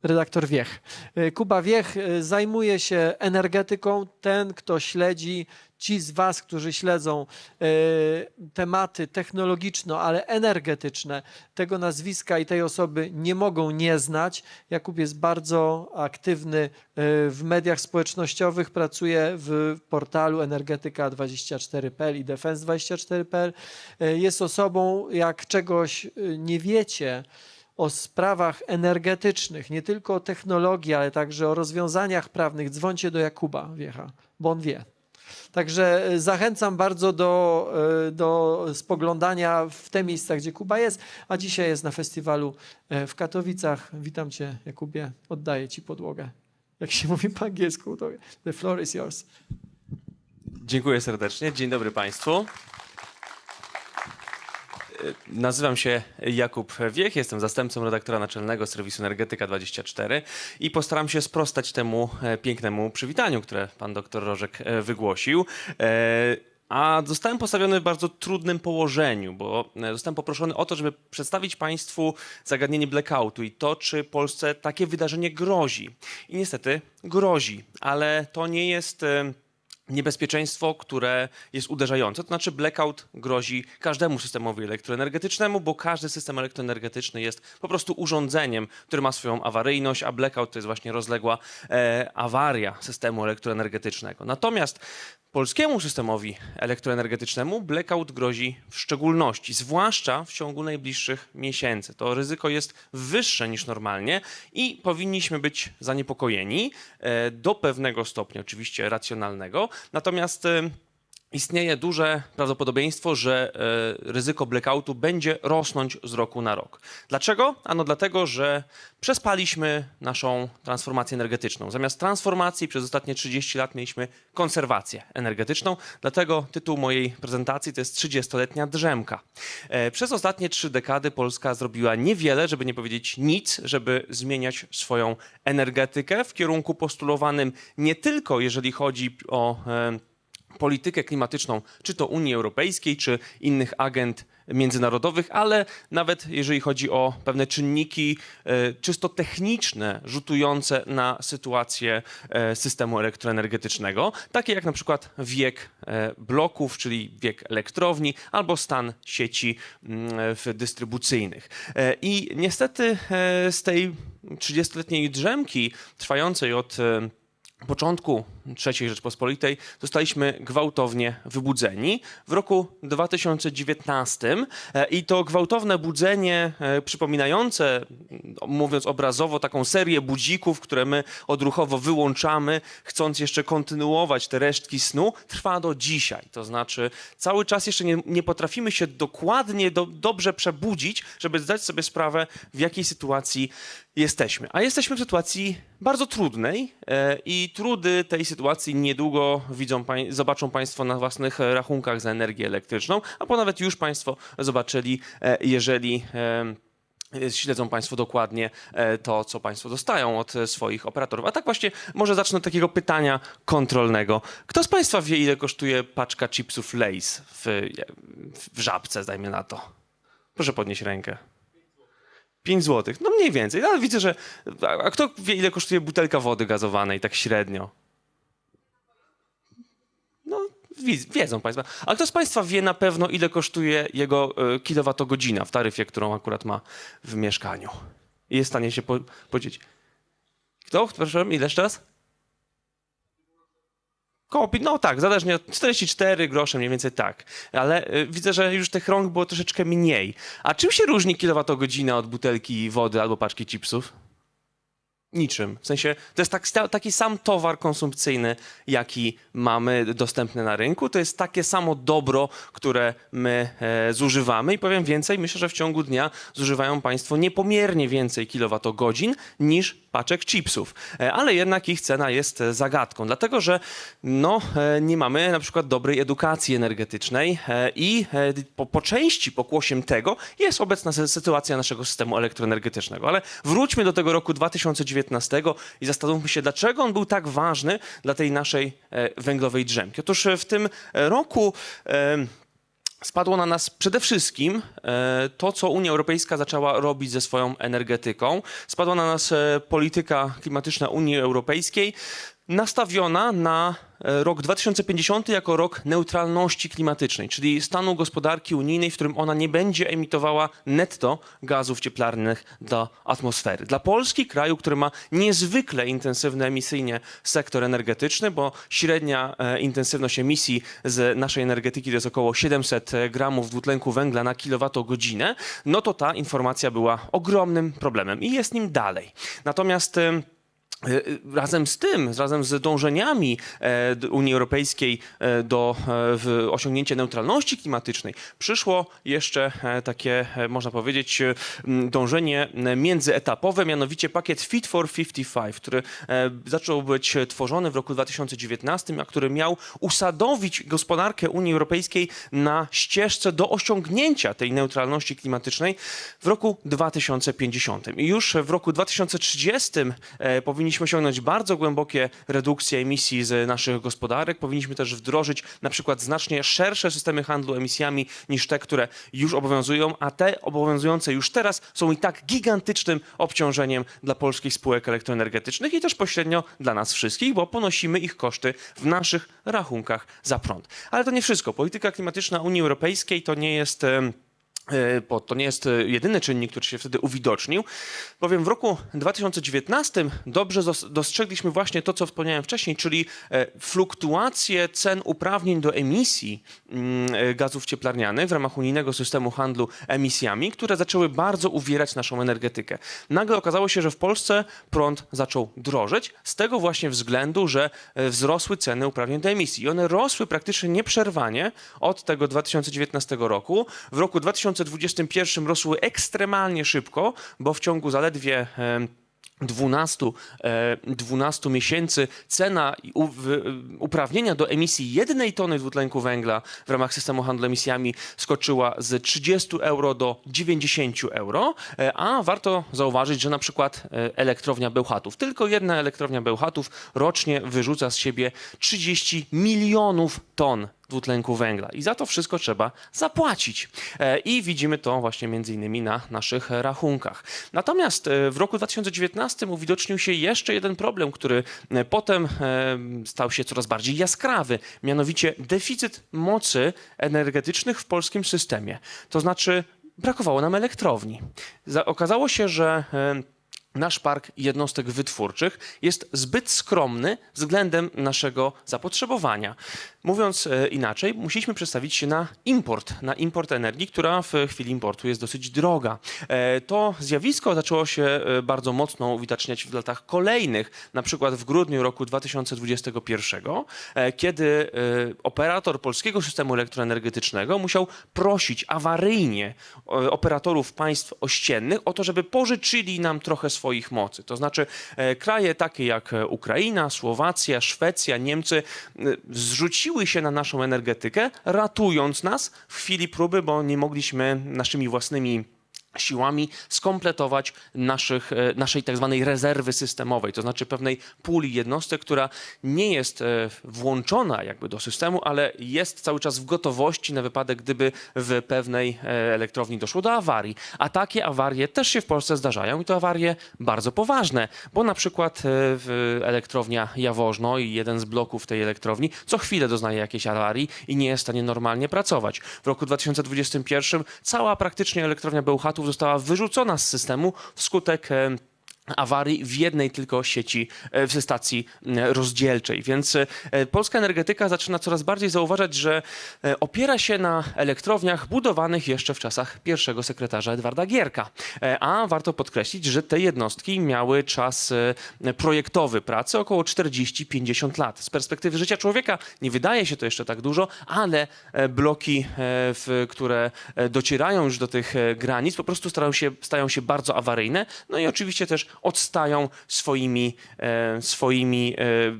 redaktor Wiech. Kuba Wiech zajmuje się energetyką. Ten, kto śledzi, ci z Was, którzy śledzą tematy technologiczno, ale energetyczne, tego nazwiska i tej osoby nie mogą nie znać. Jakub jest bardzo aktywny w mediach społecznościowych, pracuje w portalu energetyka24.pl i defense24.pl. Jest osobą, jak czegoś nie wiecie, o sprawach energetycznych, nie tylko o technologii, ale także o rozwiązaniach prawnych, dzwońcie do Jakuba Wiecha, bo on wie. Także zachęcam bardzo do spoglądania w te miejsca, gdzie Kuba jest, a dzisiaj jest na festiwalu w Katowicach. Witam Cię, Jakubie, oddaję Ci podłogę. Jak się mówi po angielsku, to the floor is yours. Dziękuję serdecznie. Dzień dobry Państwu. Nazywam się Jakub Wiech, jestem zastępcą redaktora naczelnego serwisu Energetyka24 i postaram się sprostać temu pięknemu przywitaniu, które pan dr Rożek wygłosił. A zostałem postawiony w bardzo trudnym położeniu, bo zostałem poproszony o to, żeby przedstawić Państwu zagadnienie blackoutu i to, czy Polsce takie wydarzenie grozi. I niestety grozi, ale to nie jest niebezpieczeństwo, które jest uderzające. To znaczy blackout grozi każdemu systemowi elektroenergetycznemu, bo każdy system elektroenergetyczny jest po prostu urządzeniem, które ma swoją awaryjność, a blackout to jest właśnie rozległa awaria systemu elektroenergetycznego. Natomiast polskiemu systemowi elektroenergetycznemu blackout grozi w szczególności, zwłaszcza w ciągu najbliższych miesięcy. To ryzyko jest wyższe niż normalnie i powinniśmy być zaniepokojeni do pewnego stopnia, oczywiście racjonalnego. Natomiast istnieje duże prawdopodobieństwo, że ryzyko blackoutu będzie rosnąć z roku na rok. Dlaczego? Ano dlatego, że przespaliśmy naszą transformację energetyczną. Zamiast transformacji przez ostatnie 30 lat mieliśmy konserwację energetyczną. Dlatego tytuł mojej prezentacji to jest 30-letnia drzemka. Przez ostatnie 3 dekady Polska zrobiła niewiele, żeby nie powiedzieć nic, żeby zmieniać swoją energetykę w kierunku postulowanym nie tylko jeżeli chodzi o politykę klimatyczną, czy to Unii Europejskiej, czy innych agend międzynarodowych, ale nawet jeżeli chodzi o pewne czynniki czysto techniczne, rzutujące na sytuację systemu elektroenergetycznego, takie jak na przykład wiek bloków, czyli wiek elektrowni, albo stan sieci dystrybucyjnych. I niestety z tej 30-letniej drzemki, trwającej od początku III Rzeczpospolitej zostaliśmy gwałtownie wybudzeni w roku 2019 i to gwałtowne budzenie przypominające, mówiąc obrazowo, taką serię budzików, które my odruchowo wyłączamy, chcąc jeszcze kontynuować te resztki snu, trwa do dzisiaj. To znaczy cały czas jeszcze nie potrafimy się dokładnie, dobrze przebudzić, żeby zdać sobie sprawę, w jakiej sytuacji jesteśmy. A jesteśmy w sytuacji bardzo trudnej i trudy tej sytuacji niedługo zobaczą Państwo na własnych rachunkach za energię elektryczną, albo nawet już Państwo zobaczyli, jeżeli śledzą Państwo dokładnie to, co Państwo dostają od swoich operatorów. A tak właśnie może zacznę od takiego pytania kontrolnego. Kto z Państwa wie, ile kosztuje paczka chipsów Lay's w Żabce, dajmy na to? Proszę podnieść rękę. 5 zł. No mniej więcej. Ale widzę, że... A kto wie, ile kosztuje butelka wody gazowanej, tak średnio? No, wiedzą Państwo. A kto z Państwa wie na pewno, ile kosztuje jego kilowatogodzina w taryfie, którą akurat ma w mieszkaniu? I jest w stanie się podzielić. Kto? Proszę, ile jeszcze raz? No tak, zależnie od 44 grosze, mniej więcej tak. Ale widzę, że już tych rąk było troszeczkę mniej. A czym się różni kilowatogodzina od butelki wody albo paczki chipsów? Niczym. W sensie to jest taki sam towar konsumpcyjny, jaki mamy dostępny na rynku. To jest takie samo dobro, które my zużywamy i powiem więcej, myślę, że w ciągu dnia zużywają Państwo niepomiernie więcej kilowatogodzin niż paczek chipsów. Ale jednak ich cena jest zagadką, dlatego że nie mamy na przykład dobrej edukacji energetycznej i po części pokłosiem tego jest obecna sytuacja naszego systemu elektroenergetycznego. Ale wróćmy do tego roku 2019 i zastanówmy się, dlaczego on był tak ważny dla tej naszej węglowej drzemki. Otóż w tym roku spadło na nas przede wszystkim to, co Unia Europejska zaczęła robić ze swoją energetyką. Spadła na nas polityka klimatyczna Unii Europejskiej, nastawiona na rok 2050 jako rok neutralności klimatycznej, czyli stanu gospodarki unijnej, w którym ona nie będzie emitowała netto gazów cieplarnianych do atmosfery. Dla Polski, kraju, który ma niezwykle intensywny emisyjnie sektor energetyczny, bo średnia intensywność emisji z naszej energetyki to jest około 700 gramów dwutlenku węgla na kilowatogodzinę, no to ta informacja była ogromnym problemem i jest nim dalej. Natomiast razem z tym, razem z dążeniami Unii Europejskiej do osiągnięcia neutralności klimatycznej, przyszło jeszcze takie, można powiedzieć, dążenie międzyetapowe, mianowicie pakiet Fit for 55, który zaczął być tworzony w roku 2019, a który miał usadowić gospodarkę Unii Europejskiej na ścieżce do osiągnięcia tej neutralności klimatycznej w roku 2050. I już w roku 2030 powinniśmy osiągnąć bardzo głębokie redukcje emisji z naszych gospodarek. Powinniśmy też wdrożyć na przykład znacznie szersze systemy handlu emisjami niż te, które już obowiązują, a te obowiązujące już teraz są i tak gigantycznym obciążeniem dla polskich spółek elektroenergetycznych i też pośrednio dla nas wszystkich, bo ponosimy ich koszty w naszych rachunkach za prąd. Ale to nie wszystko. Polityka klimatyczna Unii Europejskiej to nie jest jedyny czynnik, który się wtedy uwidocznił, bowiem w roku 2019 dobrze dostrzegliśmy właśnie to, co wspomniałem wcześniej, czyli fluktuacje cen uprawnień do emisji gazów cieplarnianych w ramach unijnego systemu handlu emisjami, które zaczęły bardzo uwierać naszą energetykę. Nagle okazało się, że w Polsce prąd zaczął drożeć z tego właśnie względu, że wzrosły ceny uprawnień do emisji. I one rosły praktycznie nieprzerwanie od tego 2019 roku. W roku 2021 rosły ekstremalnie szybko, bo w ciągu zaledwie 12 miesięcy cena uprawnienia do emisji 1 tony dwutlenku węgla w ramach systemu handlu emisjami skoczyła z 30 euro do 90 euro, a warto zauważyć, że na przykład elektrownia Bełchatów, tylko jedna elektrownia Bełchatów rocznie wyrzuca z siebie 30 milionów ton dwutlenku węgla i za to wszystko trzeba zapłacić. I widzimy to właśnie między innymi na naszych rachunkach. Natomiast w roku 2019 uwidocznił się jeszcze jeden problem, który potem stał się coraz bardziej jaskrawy, mianowicie deficyt mocy energetycznych w polskim systemie. To znaczy brakowało nam elektrowni. Okazało się, że nasz park jednostek wytwórczych jest zbyt skromny względem naszego zapotrzebowania. Mówiąc inaczej, musieliśmy przestawić się na import energii, która w chwili importu jest dosyć droga. To zjawisko zaczęło się bardzo mocno uwidaczniać w latach kolejnych, na przykład w grudniu roku 2021, kiedy operator polskiego systemu elektroenergetycznego musiał prosić awaryjnie operatorów państw ościennych o to, żeby pożyczyli nam trochę swoich mocy. To znaczy kraje takie jak Ukraina, Słowacja, Szwecja, Niemcy zrzuciły się na naszą energetykę, ratując nas w chwili próby, bo nie mogliśmy naszymi własnymi siłami skompletować naszej tak zwanej rezerwy systemowej, to znaczy pewnej puli jednostek, która nie jest włączona jakby do systemu, ale jest cały czas w gotowości na wypadek, gdyby w pewnej elektrowni doszło do awarii. A takie awarie też się w Polsce zdarzają i to awarie bardzo poważne, bo na przykład elektrownia Jaworzno i jeden z bloków tej elektrowni co chwilę doznaje jakiejś awarii i nie jest w stanie normalnie pracować. W roku 2021 cała praktycznie elektrownia Bełchatów została wyrzucona z systemu wskutek awarii w jednej tylko sieci, w stacji rozdzielczej. Więc polska energetyka zaczyna coraz bardziej zauważać, że opiera się na elektrowniach budowanych jeszcze w czasach pierwszego sekretarza Edwarda Gierka. A warto podkreślić, że te jednostki miały czas projektowy pracy około 40-50 lat. Z perspektywy życia człowieka nie wydaje się to jeszcze tak dużo, ale bloki, które docierają już do tych granic, po prostu stają się bardzo awaryjne. No i oczywiście też odstają swoimi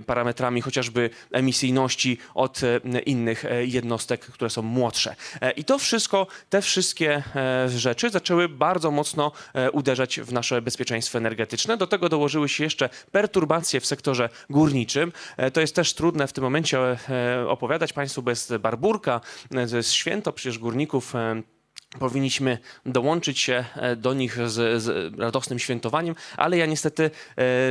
parametrami, chociażby emisyjności od innych jednostek, które są młodsze. I to wszystko, te wszystkie rzeczy zaczęły bardzo mocno uderzać w nasze bezpieczeństwo energetyczne. Do tego dołożyły się jeszcze perturbacje w sektorze górniczym. To jest też trudne w tym momencie opowiadać Państwu, bo jest Barburka, to jest święto przecież górników. Powinniśmy dołączyć się do nich z radosnym świętowaniem, ale ja niestety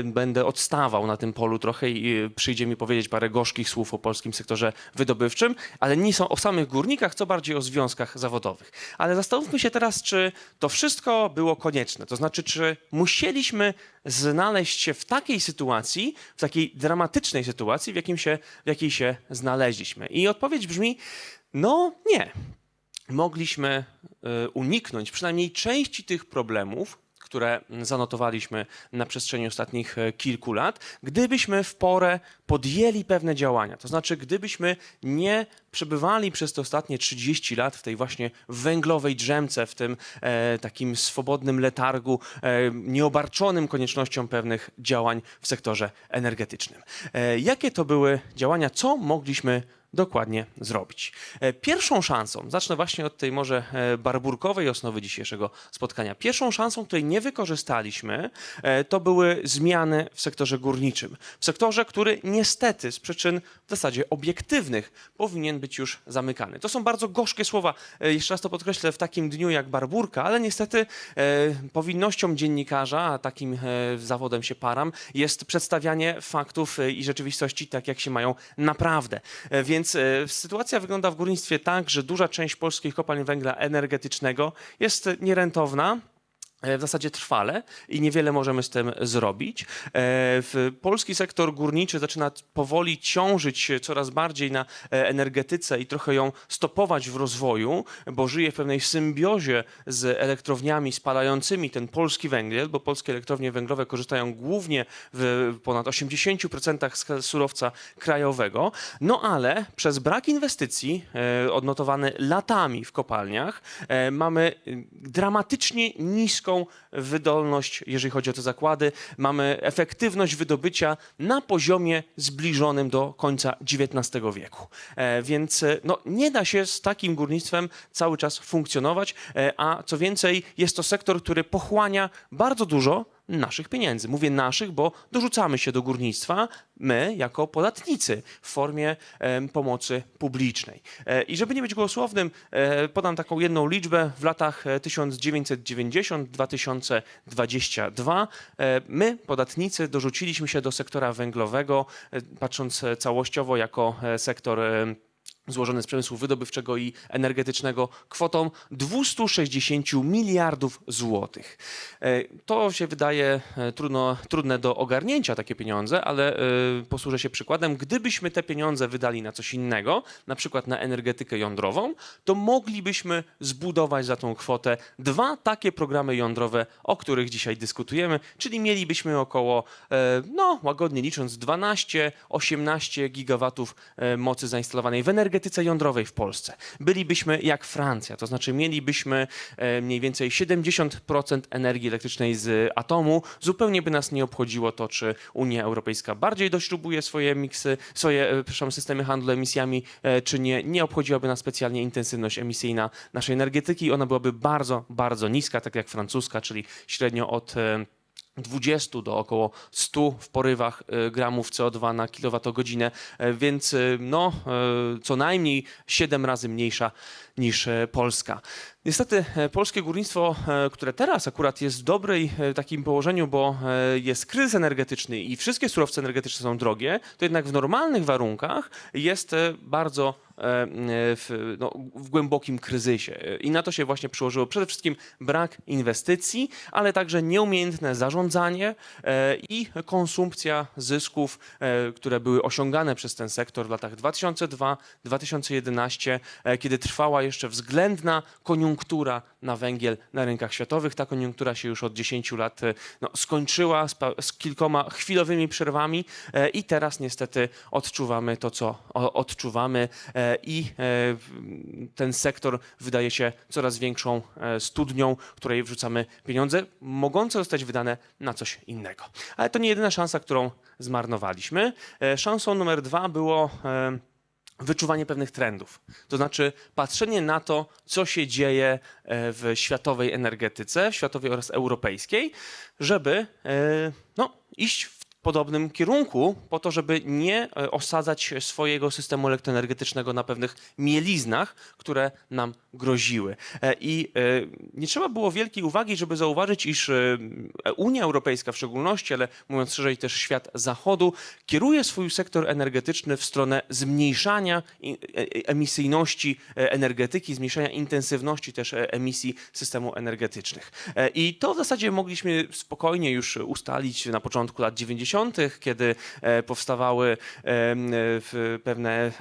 będę odstawał na tym polu trochę i przyjdzie mi powiedzieć parę gorzkich słów o polskim sektorze wydobywczym, ale nie są o samych górnikach, co bardziej o związkach zawodowych. Ale zastanówmy się teraz, czy to wszystko było konieczne. To znaczy, czy musieliśmy znaleźć się w takiej sytuacji, w takiej dramatycznej sytuacji, w jakiej się znaleźliśmy. I odpowiedź brzmi, no nie. Mogliśmy uniknąć przynajmniej części tych problemów, które zanotowaliśmy na przestrzeni ostatnich kilku lat, gdybyśmy w porę podjęli pewne działania. To znaczy, gdybyśmy nie przebywali przez te ostatnie 30 lat w tej właśnie węglowej drzemce, w tym takim swobodnym letargu, nieobarczonym koniecznością pewnych działań w sektorze energetycznym. Jakie to były działania? Co mogliśmy dokładnie zrobić? Pierwszą szansą, zacznę właśnie od tej może barburkowej osnowy dzisiejszego spotkania. Pierwszą szansą, której nie wykorzystaliśmy, to były zmiany w sektorze górniczym. W sektorze, który niestety z przyczyn w zasadzie obiektywnych powinien być już zamykany. To są bardzo gorzkie słowa, jeszcze raz to podkreślę, w takim dniu jak barburka, ale niestety powinnością dziennikarza, a takim zawodem się param, jest przedstawianie faktów i rzeczywistości tak, jak się mają naprawdę. Więc sytuacja wygląda w górnictwie tak, że duża część polskich kopalń węgla energetycznego jest nierentowna, w zasadzie trwale i niewiele możemy z tym zrobić. Polski sektor górniczy zaczyna powoli ciążyć coraz bardziej na energetyce i trochę ją stopować w rozwoju, bo żyje w pewnej symbiozie z elektrowniami spalającymi ten polski węgiel, bo polskie elektrownie węglowe korzystają głównie w ponad 80% z surowca krajowego, no ale przez brak inwestycji odnotowany latami w kopalniach mamy dramatycznie niską wydolność, jeżeli chodzi o te zakłady. Mamy efektywność wydobycia na poziomie zbliżonym do końca XIX wieku. Więc no, nie da się z takim górnictwem cały czas funkcjonować, a co więcej, jest to sektor, który pochłania bardzo dużo naszych pieniędzy. Mówię naszych, bo dorzucamy się do górnictwa my jako podatnicy w formie pomocy publicznej. I żeby nie być gołosłownym, podam taką jedną liczbę. W latach 1990-2022 my, podatnicy, dorzuciliśmy się do sektora węglowego, patrząc całościowo jako sektor złożony z przemysłu wydobywczego i energetycznego, kwotą 260 miliardów złotych. To się wydaje trudne do ogarnięcia, takie pieniądze, ale posłużę się przykładem. Gdybyśmy te pieniądze wydali na coś innego, na przykład na energetykę jądrową, to moglibyśmy zbudować za tą kwotę 2 takie programy jądrowe, o których dzisiaj dyskutujemy, czyli mielibyśmy około, no łagodnie licząc, 12-18 gigawatów mocy zainstalowanej w energetyce jądrowej w Polsce. Bylibyśmy jak Francja, to znaczy mielibyśmy mniej więcej 70% energii elektrycznej z atomu. Zupełnie by nas nie obchodziło to, czy Unia Europejska bardziej dośrubuje swoje systemy handlu emisjami, czy nie. Nie obchodziłaby nas specjalnie intensywność emisyjna naszej energetyki. Ona byłaby bardzo, bardzo niska, tak jak francuska, czyli średnio od 20 do około 100 w porywach gramów CO2 na kilowatogodzinę, więc no, co najmniej 7 razy mniejsza niż Polska. Niestety polskie górnictwo, które teraz akurat jest w dobrym takim położeniu, bo jest kryzys energetyczny i wszystkie surowce energetyczne są drogie, to jednak w normalnych warunkach jest bardzo w głębokim kryzysie. I na to się właśnie przyłożyło przede wszystkim brak inwestycji, ale także nieumiejętne zarządzanie i konsumpcja zysków, które były osiągane przez ten sektor w latach 2002-2011, kiedy trwała jeszcze względna koniunktura na węgiel na rynkach światowych. Ta koniunktura się już od 10 lat skończyła z kilkoma chwilowymi przerwami i teraz niestety odczuwamy to, co odczuwamy i ten sektor wydaje się coraz większą studnią, której wrzucamy pieniądze, mogące zostać wydane na coś innego. Ale to nie jedyna szansa, którą zmarnowaliśmy. Szansą numer 2 było wyczuwanie pewnych trendów. To znaczy patrzenie na to, co się dzieje w światowej energetyce, światowej oraz europejskiej, żeby iść w podobnym kierunku, po to, żeby nie osadzać swojego systemu elektroenergetycznego na pewnych mieliznach, które nam groziły. I nie trzeba było wielkiej uwagi, żeby zauważyć, iż Unia Europejska w szczególności, ale mówiąc szerzej też świat Zachodu, kieruje swój sektor energetyczny w stronę zmniejszania emisyjności energetyki, zmniejszania intensywności też emisji systemu energetycznych. I to w zasadzie mogliśmy spokojnie już ustalić na początku lat 90., kiedy powstawały pewne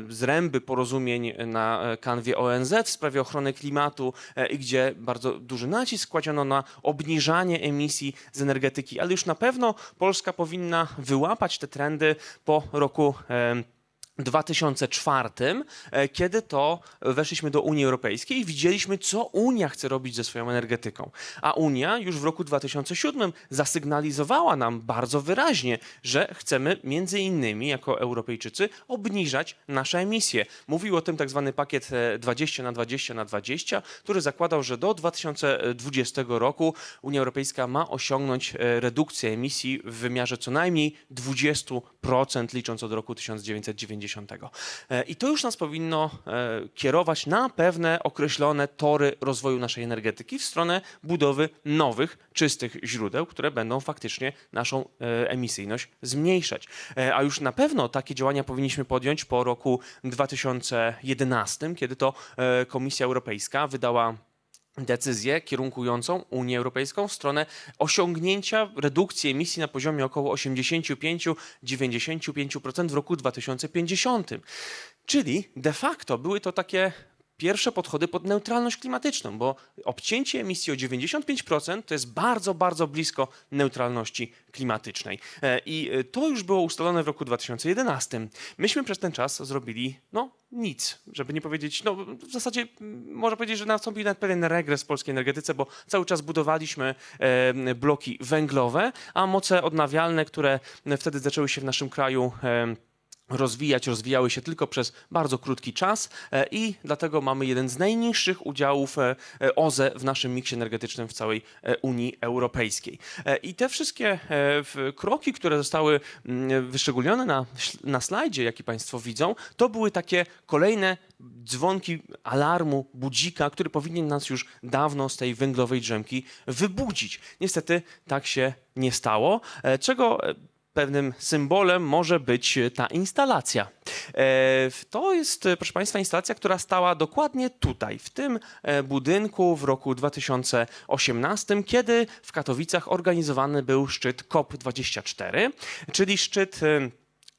zręby porozumień na kanwie ONZ w sprawie ochrony klimatu i gdzie bardzo duży nacisk kładziono na obniżanie emisji z energetyki, ale już na pewno Polska powinna wyłapać te trendy po roku 2004, kiedy to weszliśmy do Unii Europejskiej i widzieliśmy, co Unia chce robić ze swoją energetyką. A Unia już w roku 2007 zasygnalizowała nam bardzo wyraźnie, że chcemy między innymi jako Europejczycy obniżać nasze emisje. Mówił o tym tak zwany pakiet 20 na 20, który zakładał, że do 2020 roku Unia Europejska ma osiągnąć redukcję emisji w wymiarze co najmniej 20%, licząc od roku 1990. I to już nas powinno kierować na pewne określone tory rozwoju naszej energetyki w stronę budowy nowych, czystych źródeł, które będą faktycznie naszą emisyjność zmniejszać. A już na pewno takie działania powinniśmy podjąć po roku 2011, kiedy to Komisja Europejska wydała decyzję kierunkującą Unię Europejską w stronę osiągnięcia redukcji emisji na poziomie około 85-95% w roku 2050. Czyli de facto były to takie pierwsze podchody pod neutralność klimatyczną, bo obcięcie emisji o 95% to jest bardzo, bardzo blisko neutralności klimatycznej. I to już było ustalone w roku 2011. Myśmy przez ten czas zrobili nic, żeby nie powiedzieć, w zasadzie można powiedzieć, że nastąpił nawet pewien regres w polskiej energetyce, bo cały czas budowaliśmy bloki węglowe, a moce odnawialne, które wtedy zaczęły się w naszym kraju rozwijały się tylko przez bardzo krótki czas i dlatego mamy jeden z najniższych udziałów OZE w naszym miksie energetycznym w całej Unii Europejskiej. I te wszystkie kroki, które zostały wyszczególnione na slajdzie, jaki Państwo widzą, to były takie kolejne dzwonki alarmu, budzika, który powinien nas już dawno z tej węglowej drzemki wybudzić. Niestety tak się nie stało, czego pewnym symbolem może być ta instalacja. To jest, proszę Państwa, instalacja, która stała dokładnie tutaj, w tym budynku w roku 2018, kiedy w Katowicach organizowany był szczyt COP24, czyli szczyt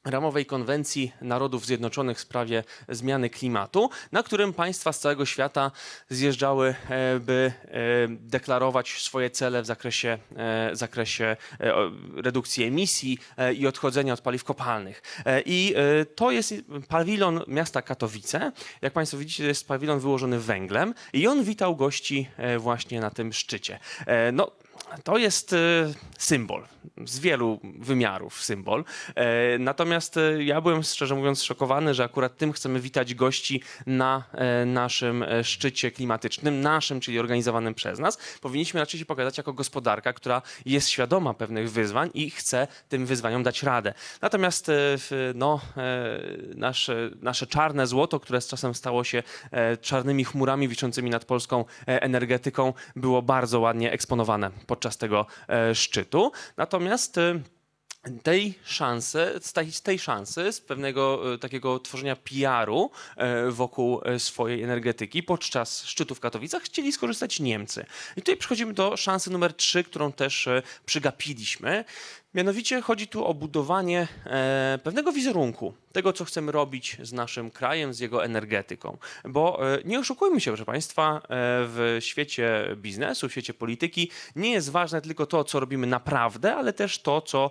ramowej konwencji Narodów Zjednoczonych w sprawie zmiany klimatu, na którym państwa z całego świata zjeżdżały, by deklarować swoje cele w zakresie redukcji emisji i odchodzenia od paliw kopalnych. I to jest pawilon miasta Katowice. Jak Państwo widzicie, to jest pawilon wyłożony węglem i on witał gości właśnie na tym szczycie. To jest symbol, z wielu wymiarów symbol. Natomiast ja byłem, szczerze mówiąc, szokowany, że akurat tym chcemy witać gości na naszym szczycie klimatycznym, czyli organizowanym przez nas. Powinniśmy raczej się pokazać jako gospodarka, która jest świadoma pewnych wyzwań i chce tym wyzwaniom dać radę. Natomiast nasze czarne złoto, które z czasem stało się czarnymi chmurami wiszącymi nad polską energetyką, było bardzo ładnie eksponowane podczas tego szczytu. Natomiast z tej szansy, z pewnego takiego tworzenia PR-u wokół swojej energetyki podczas szczytu w Katowicach chcieli skorzystać Niemcy. I tutaj przechodzimy do szansy numer 3, którą też przegapiliśmy. Mianowicie chodzi tu o budowanie pewnego wizerunku, tego co chcemy robić z naszym krajem, z jego energetyką. Bo nie oszukujmy się, proszę Państwa, w świecie biznesu, w świecie polityki nie jest ważne tylko to, co robimy naprawdę, ale też to, co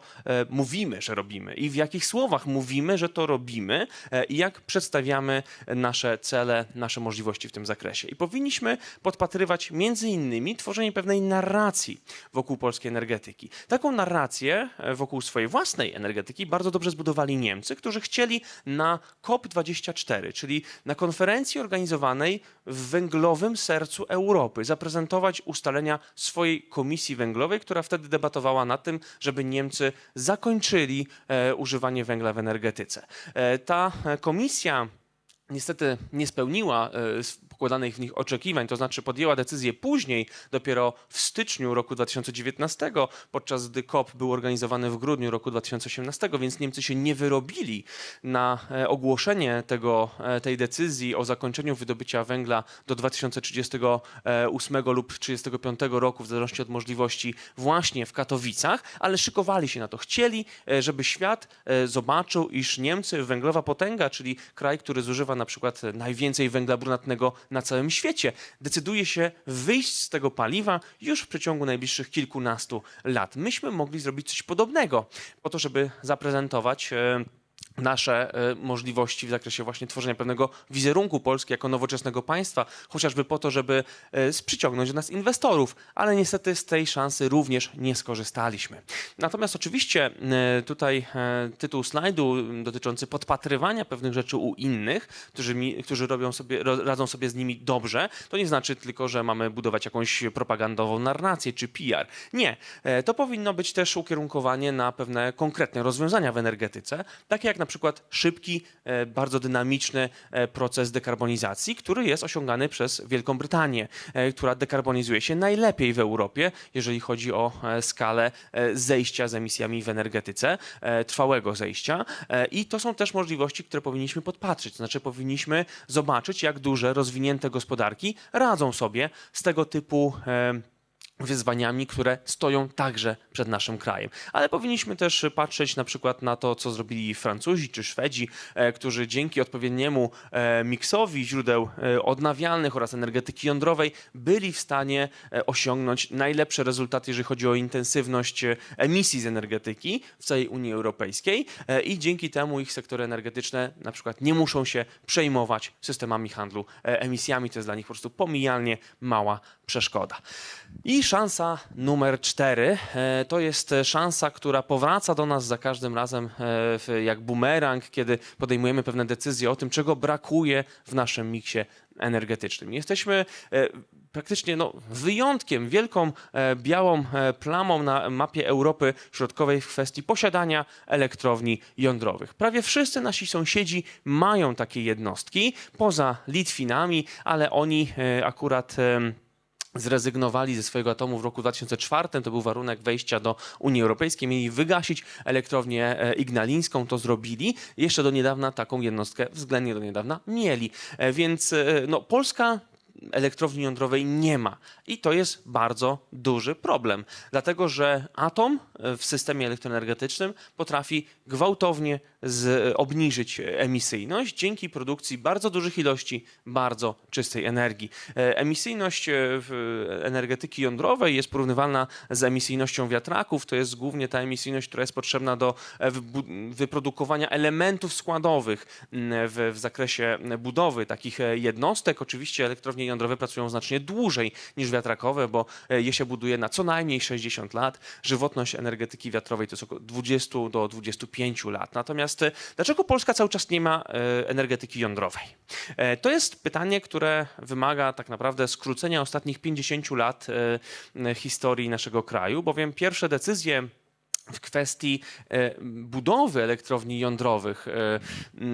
mówimy, że robimy i w jakich słowach mówimy, że to robimy i jak przedstawiamy nasze cele, nasze możliwości w tym zakresie. I powinniśmy podpatrywać między innymi tworzenie pewnej narracji wokół polskiej energetyki. Taką narrację wokół swojej własnej energetyki bardzo dobrze zbudowali Niemcy, którzy chcieli na COP24, czyli na konferencji organizowanej w węglowym sercu Europy, zaprezentować ustalenia swojej komisji węglowej, która wtedy debatowała nad tym, żeby Niemcy zakończyli używanie węgla w energetyce. Ta komisja niestety nie spełniła pokładanych w nich oczekiwań, to znaczy podjęła decyzję później, dopiero w styczniu roku 2019, podczas gdy COP był organizowany w grudniu roku 2018, więc Niemcy się nie wyrobili na ogłoszenie tej decyzji o zakończeniu wydobycia węgla do 2038 lub 1935 roku, w zależności od możliwości, właśnie w Katowicach, ale szykowali się na to. Chcieli, żeby świat zobaczył, iż Niemcy, węglowa potęga, czyli kraj, który zużywa na przykład najwięcej węgla brunatnego na całym świecie, decyduje się wyjść z tego paliwa już w przeciągu najbliższych kilkunastu lat. Myśmy mogli zrobić coś podobnego po to, żeby zaprezentować nasze możliwości w zakresie właśnie tworzenia pewnego wizerunku Polski jako nowoczesnego państwa, chociażby po to, żeby przyciągnąć do nas inwestorów, ale niestety z tej szansy również nie skorzystaliśmy. Natomiast oczywiście tutaj tytuł slajdu dotyczący podpatrywania pewnych rzeczy u innych, którzy radzą sobie z nimi dobrze, to nie znaczy tylko, że mamy budować jakąś propagandową narrację czy PR. Nie. To powinno być też ukierunkowanie na pewne konkretne rozwiązania w energetyce, takie jak na przykład szybki, bardzo dynamiczny proces dekarbonizacji, który jest osiągany przez Wielką Brytanię, która dekarbonizuje się najlepiej w Europie, jeżeli chodzi o skalę zejścia z emisjami w energetyce, trwałego zejścia. I to są też możliwości, które powinniśmy podpatrzeć. To znaczy powinniśmy zobaczyć, jak duże, rozwinięte gospodarki radzą sobie z tego typu wyzwaniami, które stoją także przed naszym krajem. Ale powinniśmy też patrzeć na przykład na to, co zrobili Francuzi czy Szwedzi, którzy dzięki odpowiedniemu miksowi źródeł odnawialnych oraz energetyki jądrowej byli w stanie osiągnąć najlepsze rezultaty, jeżeli chodzi o intensywność emisji z energetyki w całej Unii Europejskiej i dzięki temu ich sektory energetyczne na przykład nie muszą się przejmować systemami handlu emisjami. To jest dla nich po prostu pomijalnie mała przeszkoda. I szansa numer 4 to jest szansa, która powraca do nas za każdym razem jak bumerang, kiedy podejmujemy pewne decyzje o tym, czego brakuje w naszym miksie energetycznym. Jesteśmy praktycznie wyjątkiem, wielką białą plamą na mapie Europy Środkowej w kwestii posiadania elektrowni jądrowych. Prawie wszyscy nasi sąsiedzi mają takie jednostki, poza Litwinami, ale oni akurat zrezygnowali ze swojego atomu w roku 2004, to był warunek wejścia do Unii Europejskiej, mieli wygasić elektrownię ignalińską, to zrobili. Jeszcze do niedawna taką jednostkę, względnie do niedawna, mieli. Więc Polska elektrowni jądrowej nie ma. I to jest bardzo duży problem, dlatego że atom w systemie elektroenergetycznym potrafi gwałtownie obniżyć emisyjność dzięki produkcji bardzo dużych ilości bardzo czystej energii. Emisyjność energetyki jądrowej jest porównywalna z emisyjnością wiatraków. To jest głównie ta emisyjność, która jest potrzebna do wyprodukowania elementów składowych w zakresie budowy takich jednostek. Oczywiście elektrownie jądrowe pracują znacznie dłużej niż wiatrakowe, bo je się buduje na co najmniej 60 lat. Żywotność energetyki wiatrowej to jest około 20 do 25 lat. Natomiast dlaczego Polska cały czas nie ma energetyki jądrowej? To jest pytanie, które wymaga tak naprawdę skrócenia ostatnich 50 lat historii naszego kraju, bowiem pierwsze decyzje w kwestii budowy elektrowni jądrowych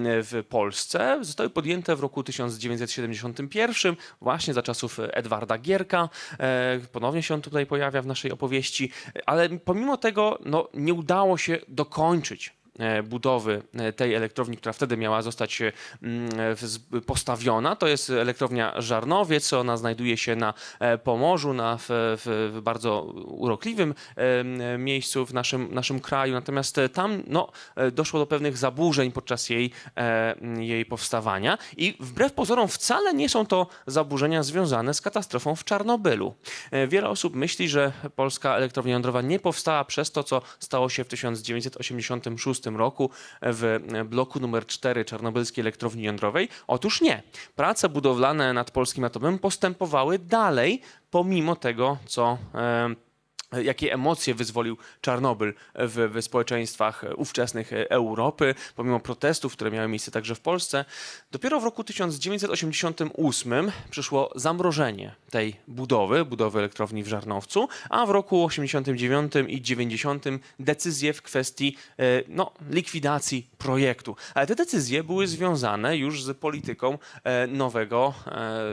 w Polsce zostały podjęte w roku 1971, właśnie za czasów Edwarda Gierka. Ponownie się on tutaj pojawia w naszej opowieści, ale pomimo tego nie udało się dokończyć budowy tej elektrowni, która wtedy miała zostać postawiona. To jest elektrownia Żarnowiec. Ona znajduje się na Pomorzu, w bardzo urokliwym miejscu w naszym kraju. Natomiast tam doszło do pewnych zaburzeń podczas jej powstawania i wbrew pozorom wcale nie są to zaburzenia związane z katastrofą w Czarnobylu. Wiele osób myśli, że polska elektrownia jądrowa nie powstała przez to, co stało się w 1986 roku w bloku numer 4 czarnobylskiej elektrowni jądrowej. Otóż nie. Prace budowlane nad polskim atomem postępowały dalej, pomimo tego, jakie emocje wyzwolił Czarnobyl w społeczeństwach ówczesnych Europy, pomimo protestów, które miały miejsce także w Polsce. Dopiero w roku 1988 przyszło zamrożenie tej budowy elektrowni w Żarnowcu, a w roku 89 i 90 decyzje w kwestii likwidacji projektu. Ale te decyzje były związane już z polityką nowego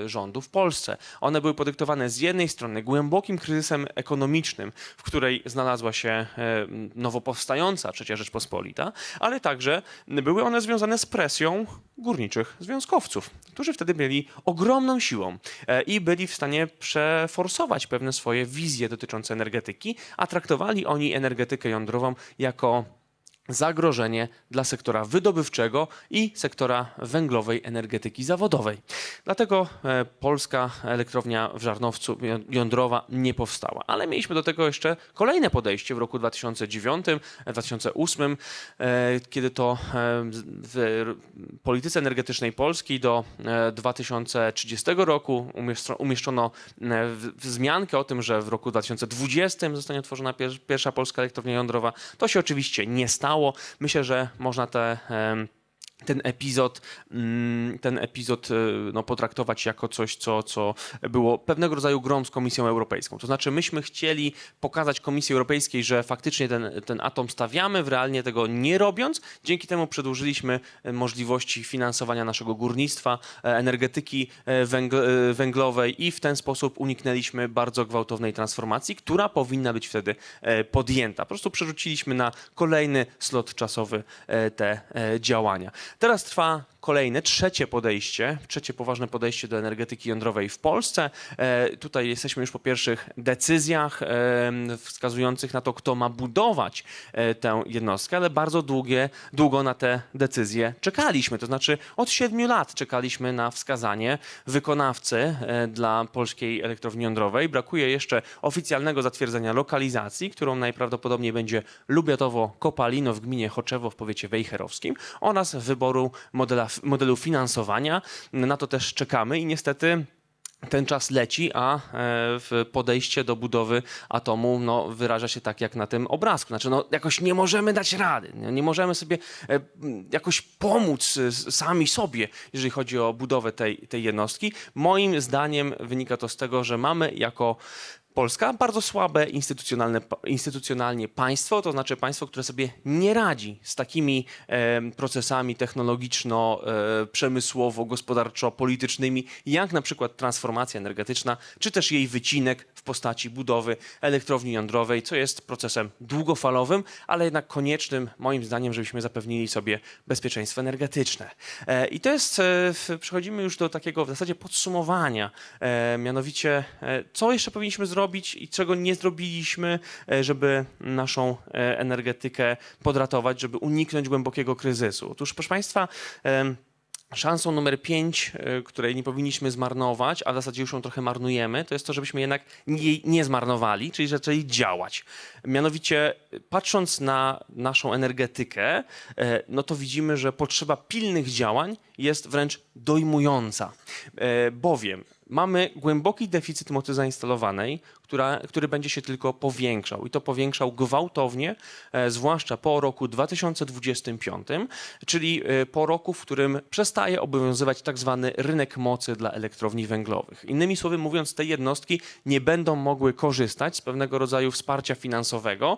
rządu w Polsce. One były podyktowane z jednej strony głębokim kryzysem ekonomicznym, w której znalazła się nowo powstająca III Rzeczpospolita, ale także były one związane z presją górniczych związkowców, którzy wtedy byli ogromną siłą i byli w stanie przeforsować pewne swoje wizje dotyczące energetyki, a traktowali oni energetykę jądrową jako zagrożenie dla sektora wydobywczego i sektora węglowej energetyki zawodowej. Dlatego polska elektrownia w Żarnowcu jądrowa nie powstała. Ale mieliśmy do tego jeszcze kolejne podejście w roku 2009-2008, kiedy to w polityce energetycznej Polski do 2030 roku umieszczono wzmiankę o tym, że w roku 2020 zostanie otworzona pierwsza polska elektrownia jądrowa. To się oczywiście nie stało. Myślę, że można ten epizod potraktować jako coś, co było pewnego rodzaju grą z Komisją Europejską. To znaczy myśmy chcieli pokazać Komisji Europejskiej, że faktycznie ten atom stawiamy, realnie tego nie robiąc. Dzięki temu przedłużyliśmy możliwości finansowania naszego górnictwa, energetyki węglowej i w ten sposób uniknęliśmy bardzo gwałtownej transformacji, która powinna być wtedy podjęta. Po prostu przerzuciliśmy na kolejny slot czasowy te działania. Teraz trwa kolejne, trzecie poważne podejście do energetyki jądrowej w Polsce. Tutaj jesteśmy już po pierwszych decyzjach wskazujących na to, kto ma budować tę jednostkę, ale bardzo długo na te decyzje czekaliśmy. To znaczy od 7 lat czekaliśmy na wskazanie wykonawcy dla polskiej elektrowni jądrowej. Brakuje jeszcze oficjalnego zatwierdzenia lokalizacji, którą najprawdopodobniej będzie Lubiatowo-Kopalino w gminie Choczewo w powiecie wejherowskim oraz wyboru modelu finansowania. Na to też czekamy i niestety ten czas leci, a podejście do budowy atomu wyraża się tak jak na tym obrazku. Znaczy jakoś nie możemy dać rady, nie możemy sobie jakoś pomóc sami sobie, jeżeli chodzi o budowę tej jednostki. Moim zdaniem wynika to z tego, że mamy jako Polska bardzo słabe instytucjonalnie państwo, to znaczy państwo, które sobie nie radzi z takimi procesami technologiczno-przemysłowo-gospodarczo-politycznymi, jak na przykład transformacja energetyczna, czy też jej wycinek w postaci budowy elektrowni jądrowej, co jest procesem długofalowym, ale jednak koniecznym, moim zdaniem, żebyśmy zapewnili sobie bezpieczeństwo energetyczne. I to jest, przechodzimy już do takiego w zasadzie podsumowania, mianowicie co jeszcze powinniśmy zrobić i czego nie zrobiliśmy, żeby naszą energetykę podratować, żeby uniknąć głębokiego kryzysu. Otóż, proszę Państwa, szansą numer 5, której nie powinniśmy zmarnować, a w zasadzie już ją trochę marnujemy, to jest to, żebyśmy jednak jej nie zmarnowali, czyli zaczęli działać. Mianowicie, patrząc na naszą energetykę, to widzimy, że potrzeba pilnych działań jest wręcz dojmująca, bowiem mamy głęboki deficyt mocy zainstalowanej, który będzie się tylko powiększał i to powiększał gwałtownie, zwłaszcza po roku 2025, czyli po roku, w którym przestaje obowiązywać tak zwany rynek mocy dla elektrowni węglowych. Innymi słowy mówiąc, te jednostki nie będą mogły korzystać z pewnego rodzaju wsparcia finansowego,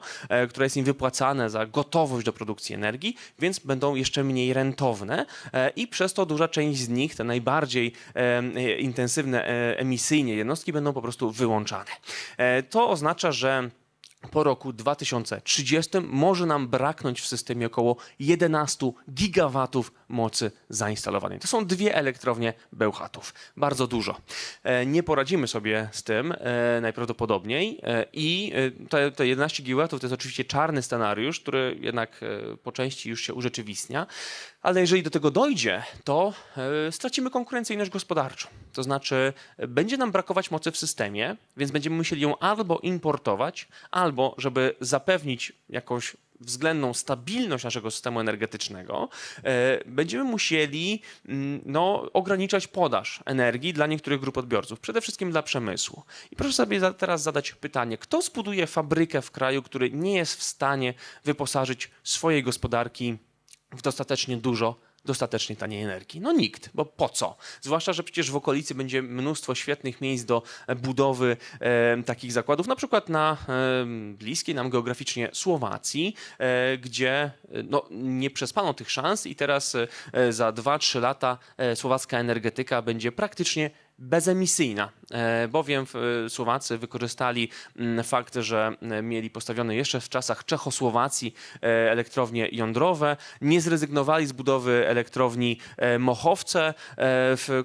które jest im wypłacane za gotowość do produkcji energii, więc będą jeszcze mniej rentowne i przez to duża część z nich, te najbardziej intensywne emisyjnie jednostki będą po prostu wyłączane. To oznacza, że po roku 2030 może nam braknąć w systemie około 11 gigawatów mocy zainstalowanej. To są 2 elektrownie Bełchatów. Bardzo dużo. Nie poradzimy sobie z tym najprawdopodobniej i te 11 gigawatów to jest oczywiście czarny scenariusz, który jednak po części już się urzeczywistnia, ale jeżeli do tego dojdzie, to stracimy konkurencyjność gospodarczą. To znaczy będzie nam brakować mocy w systemie, więc będziemy musieli ją albo importować, albo żeby zapewnić jakąś względną stabilność naszego systemu energetycznego, będziemy musieli ograniczać podaż energii dla niektórych grup odbiorców, przede wszystkim dla przemysłu. I proszę sobie teraz zadać pytanie, kto zbuduje fabrykę w kraju, który nie jest w stanie wyposażyć swojej gospodarki w dostatecznie dużo, dostatecznie taniej energii? No nikt, bo po co? Zwłaszcza, że przecież w okolicy będzie mnóstwo świetnych miejsc do budowy takich zakładów, na przykład na bliskiej nam geograficznie Słowacji, gdzie nie przespano tych szans i teraz za 2-3 lata słowacka energetyka będzie praktycznie bezemisyjna, bowiem Słowacy wykorzystali fakt, że mieli postawione jeszcze w czasach Czechosłowacji elektrownie jądrowe, nie zrezygnowali z budowy elektrowni Mochowce,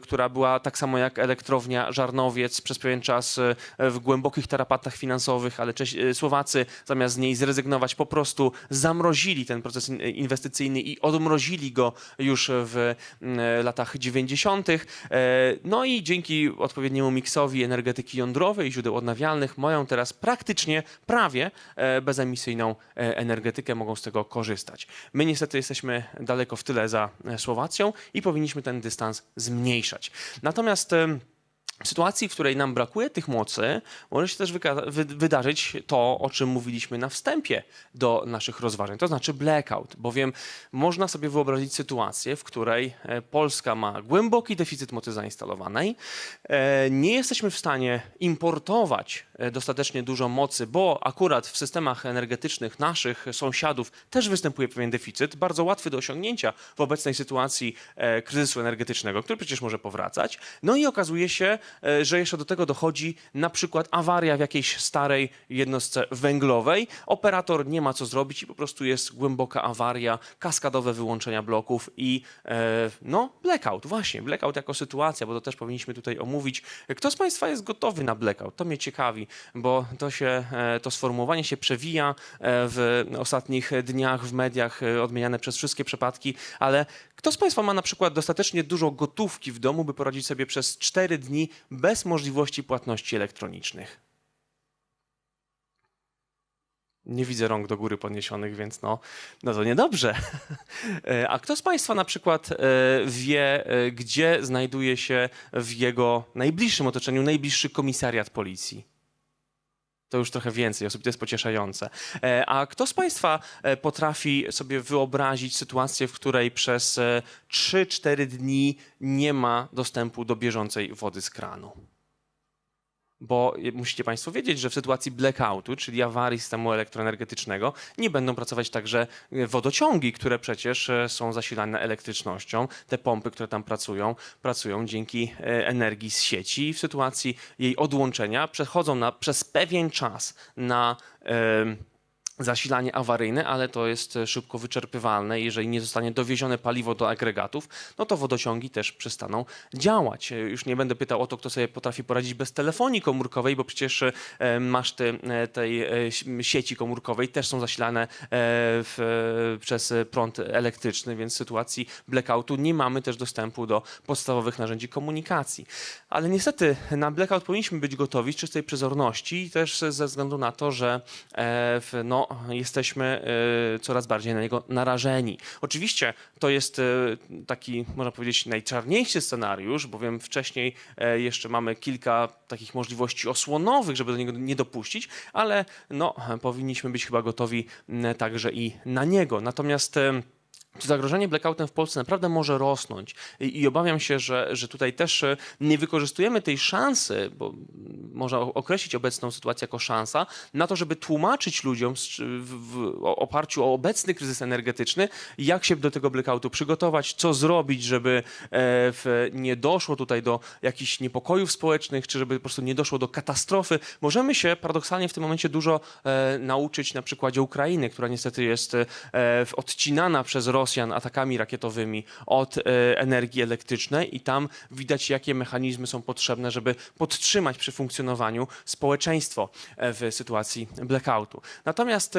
która była tak samo jak elektrownia Żarnowiec przez pewien czas w głębokich tarapatach finansowych, ale Słowacy zamiast z niej zrezygnować po prostu zamrozili ten proces inwestycyjny i odmrozili go już w latach 90. No i dzięki odpowiedniemu miksowi energetyki jądrowej i źródeł odnawialnych mają teraz praktycznie prawie bezemisyjną energetykę, mogą z tego korzystać. My niestety jesteśmy daleko w tyle za Słowacją i powinniśmy ten dystans zmniejszać. Natomiast w sytuacji, w której nam brakuje tych mocy, może się też wydarzyć to, o czym mówiliśmy na wstępie do naszych rozważań, to znaczy blackout, bowiem można sobie wyobrazić sytuację, w której Polska ma głęboki deficyt mocy zainstalowanej, nie jesteśmy w stanie importować dostatecznie dużo mocy, bo akurat w systemach energetycznych naszych sąsiadów też występuje pewien deficyt, bardzo łatwy do osiągnięcia w obecnej sytuacji kryzysu energetycznego, który przecież może powracać. No i okazuje się, że jeszcze do tego dochodzi na przykład awaria w jakiejś starej jednostce węglowej. Operator nie ma co zrobić i po prostu jest głęboka awaria, kaskadowe wyłączenia bloków i blackout. Właśnie, blackout jako sytuacja, bo to też powinniśmy tutaj omówić. Kto z Państwa jest gotowy na blackout? To mnie ciekawi, bo to sformułowanie się przewija w ostatnich dniach w mediach, odmieniane przez wszystkie przypadki, ale kto z Państwa ma na przykład dostatecznie dużo gotówki w domu, by poradzić sobie przez 4 dni bez możliwości płatności elektronicznych? Nie widzę rąk do góry podniesionych, więc no to niedobrze. A kto z Państwa na przykład wie, gdzie znajduje się w jego najbliższym otoczeniu najbliższy komisariat policji? To już trochę więcej osób, to jest pocieszające. A kto z Państwa potrafi sobie wyobrazić sytuację, w której przez 3-4 dni nie ma dostępu do bieżącej wody z kranu? Bo musicie Państwo wiedzieć, że w sytuacji blackoutu, czyli awarii systemu elektroenergetycznego, nie będą pracować także wodociągi, które przecież są zasilane elektrycznością. Te pompy, które tam pracują dzięki energii z sieci i w sytuacji jej odłączenia przechodzą przez pewien czas na zasilanie awaryjne, ale to jest szybko wyczerpywalne. Jeżeli nie zostanie dowiezione paliwo do agregatów, no to wodociągi też przestaną działać. Już nie będę pytał o to, kto sobie potrafi poradzić bez telefonii komórkowej, bo przecież maszty tej sieci komórkowej też są zasilane przez prąd elektryczny, więc w sytuacji blackoutu nie mamy też dostępu do podstawowych narzędzi komunikacji. Ale niestety na blackout powinniśmy być gotowi z czystej przezorności i też ze względu na to, że jesteśmy coraz bardziej na niego narażeni. Oczywiście to jest taki, można powiedzieć, najczarniejszy scenariusz, bowiem wcześniej jeszcze mamy kilka takich możliwości osłonowych, żeby do niego nie dopuścić, ale powinniśmy być chyba gotowi także i na niego. Natomiast zagrożenie blackoutem w Polsce naprawdę może rosnąć i obawiam się, że tutaj też nie wykorzystujemy tej szansy, bo można określić obecną sytuację jako szansa, na to, żeby tłumaczyć ludziom w oparciu o obecny kryzys energetyczny, jak się do tego blackoutu przygotować, co zrobić, żeby nie doszło tutaj do jakichś niepokojów społecznych, czy żeby po prostu nie doszło do katastrofy. Możemy się paradoksalnie w tym momencie dużo nauczyć na przykładzie Ukrainy, która niestety jest odcinana przez Rosjan atakami rakietowymi od energii elektrycznej i tam widać, jakie mechanizmy są potrzebne, żeby podtrzymać przy funkcjonowaniu społeczeństwo w sytuacji blackoutu. Natomiast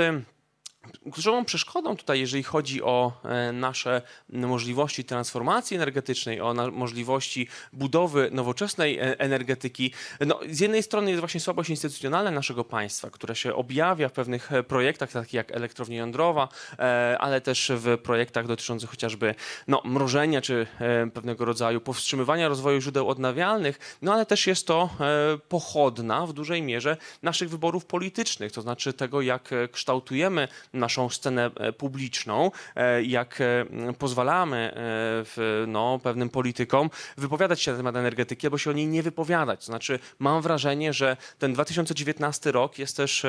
kluczową przeszkodą tutaj, jeżeli chodzi o nasze możliwości transformacji energetycznej, o możliwości budowy nowoczesnej energetyki, no, z jednej strony jest właśnie słabość instytucjonalna naszego państwa, która się objawia w pewnych projektach, takich jak elektrownia jądrowa, ale też w projektach dotyczących chociażby mrożenia czy pewnego rodzaju powstrzymywania rozwoju źródeł odnawialnych, no ale też jest to pochodna w dużej mierze naszych wyborów politycznych, to znaczy tego, jak kształtujemy naszą scenę publiczną, jak pozwalamy pewnym politykom wypowiadać się na temat energetyki, albo się o niej nie wypowiadać. To znaczy mam wrażenie, że ten 2019 rok jest też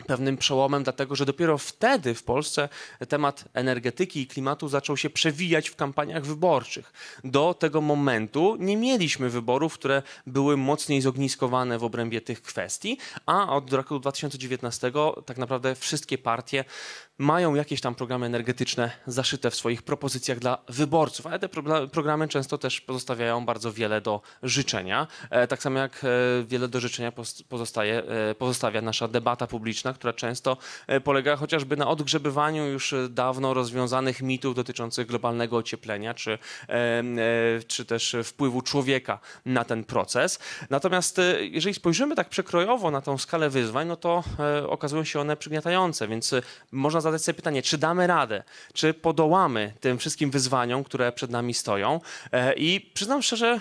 pewnym przełomem, dlatego że dopiero wtedy w Polsce temat energetyki i klimatu zaczął się przewijać w kampaniach wyborczych. Do tego momentu nie mieliśmy wyborów, które były mocniej zogniskowane w obrębie tych kwestii, a od roku 2019 tak naprawdę wszystkie partie mają jakieś tam programy energetyczne zaszyte w swoich propozycjach dla wyborców, ale te programy często też pozostawiają bardzo wiele do życzenia. Tak samo jak wiele do życzenia pozostawia nasza debata publiczna, która często polega chociażby na odgrzebywaniu już dawno rozwiązanych mitów dotyczących globalnego ocieplenia, czy też wpływu człowieka na ten proces. Natomiast jeżeli spojrzymy tak przekrojowo na tą skalę wyzwań, no to okazują się one przygniatające, więc można zadać sobie pytanie, czy damy radę, czy podołamy tym wszystkim wyzwaniom, które przed nami stoją. I przyznam szczerze,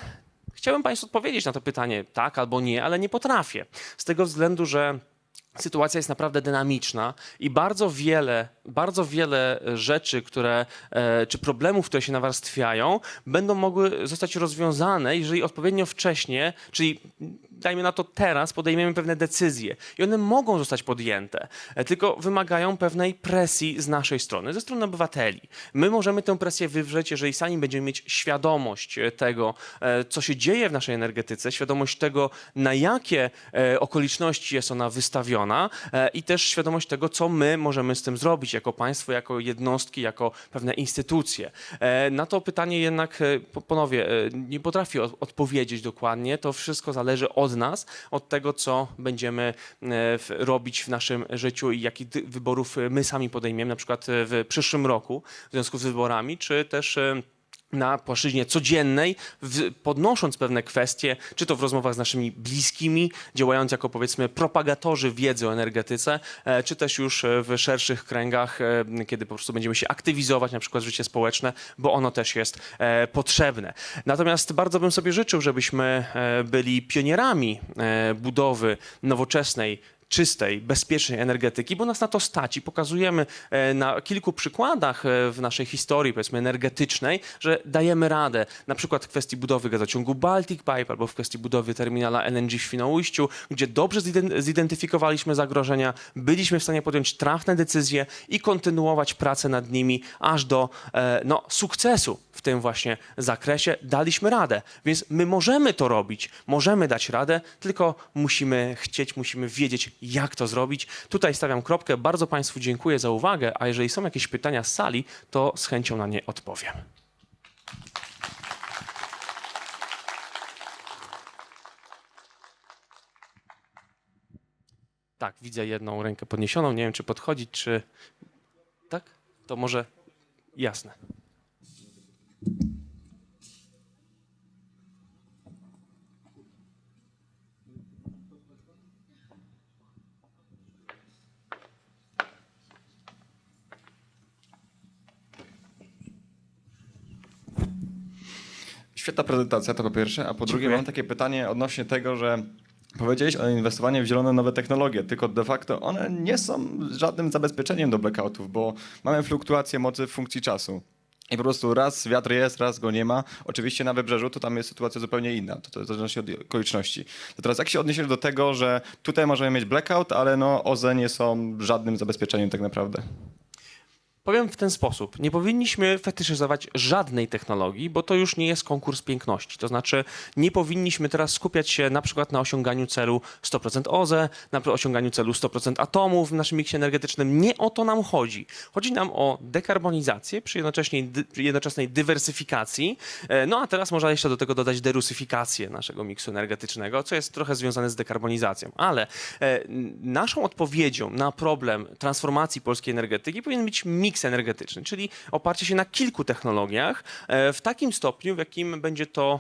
chciałbym Państwu odpowiedzieć na to pytanie tak albo nie, ale nie potrafię. Z tego względu, że sytuacja jest naprawdę dynamiczna i bardzo wiele rzeczy, czy problemów, które się nawarstwiają, będą mogły zostać rozwiązane, jeżeli odpowiednio wcześnie, czyli dajmy na to teraz, podejmiemy pewne decyzje i one mogą zostać podjęte, tylko wymagają pewnej presji z naszej strony, ze strony obywateli. My możemy tę presję wywrzeć, jeżeli sami będziemy mieć świadomość tego, co się dzieje w naszej energetyce, świadomość tego, na jakie okoliczności jest ona wystawiona i też świadomość tego, co my możemy z tym zrobić jako państwo, jako jednostki, jako pewne instytucje. Na to pytanie jednak ponownie nie potrafię odpowiedzieć dokładnie. To wszystko zależy od nas, od tego, co będziemy robić w naszym życiu i jakich wyborów my sami podejmiemy, na przykład w przyszłym roku w związku z wyborami, czy też na płaszczyźnie codziennej, podnosząc pewne kwestie, czy to w rozmowach z naszymi bliskimi, działając jako powiedzmy propagatorzy wiedzy o energetyce, czy też już w szerszych kręgach, kiedy po prostu będziemy się aktywizować na przykład w życie społeczne, bo ono też jest potrzebne. Natomiast bardzo bym sobie życzył, żebyśmy byli pionierami budowy nowoczesnej, czystej, bezpiecznej energetyki, bo nas na to stać i pokazujemy na kilku przykładach w naszej historii, powiedzmy, energetycznej, że dajemy radę. Na przykład w kwestii budowy gazociągu Baltic Pipe albo w kwestii budowy terminala LNG w Świnoujściu, gdzie dobrze zidentyfikowaliśmy zagrożenia, byliśmy w stanie podjąć trafne decyzje i kontynuować pracę nad nimi aż do sukcesu w tym właśnie zakresie. Daliśmy radę, więc my możemy to robić, możemy dać radę, tylko musimy chcieć, musimy wiedzieć, jak to zrobić. Tutaj stawiam kropkę. Bardzo Państwu dziękuję za uwagę, a jeżeli są jakieś pytania z sali, to z chęcią na nie odpowiem. Tak, widzę jedną rękę podniesioną. Nie wiem, czy podchodzić, czy... Tak? To może... Jasne. Świetna prezentacja, to po pierwsze, a po drugie Dziękuję. mam takie pytanie odnośnie tego, że Powiedziałeś o inwestowaniu w zielone nowe technologie, tylko de facto one nie są żadnym zabezpieczeniem do blackoutów, bo mamy fluktuację mocy w funkcji czasu. I po prostu raz wiatr jest, raz go nie ma. Oczywiście na wybrzeżu to tam jest sytuacja zupełnie inna. To zależy od okoliczności. To teraz jak się odniesiesz do tego, że tutaj możemy mieć blackout, ale no OZE nie są żadnym zabezpieczeniem tak naprawdę? Powiem w ten sposób. Nie powinniśmy fetyszyzować żadnej technologii, bo to już nie jest konkurs piękności. To znaczy nie powinniśmy teraz skupiać się na przykład na osiąganiu celu 100% OZE, na osiąganiu celu 100% atomów w naszym miksie energetycznym. Nie o to nam chodzi. Chodzi nam o dekarbonizację przy jednoczesnej dywersyfikacji. No a teraz można jeszcze do tego dodać derusyfikację naszego miksu energetycznego, co jest trochę związane z dekarbonizacją. Ale naszą odpowiedzią na problem transformacji polskiej energetyki powinien być miks energetyczny, czyli oparcie się na kilku technologiach w takim stopniu, w jakim będzie to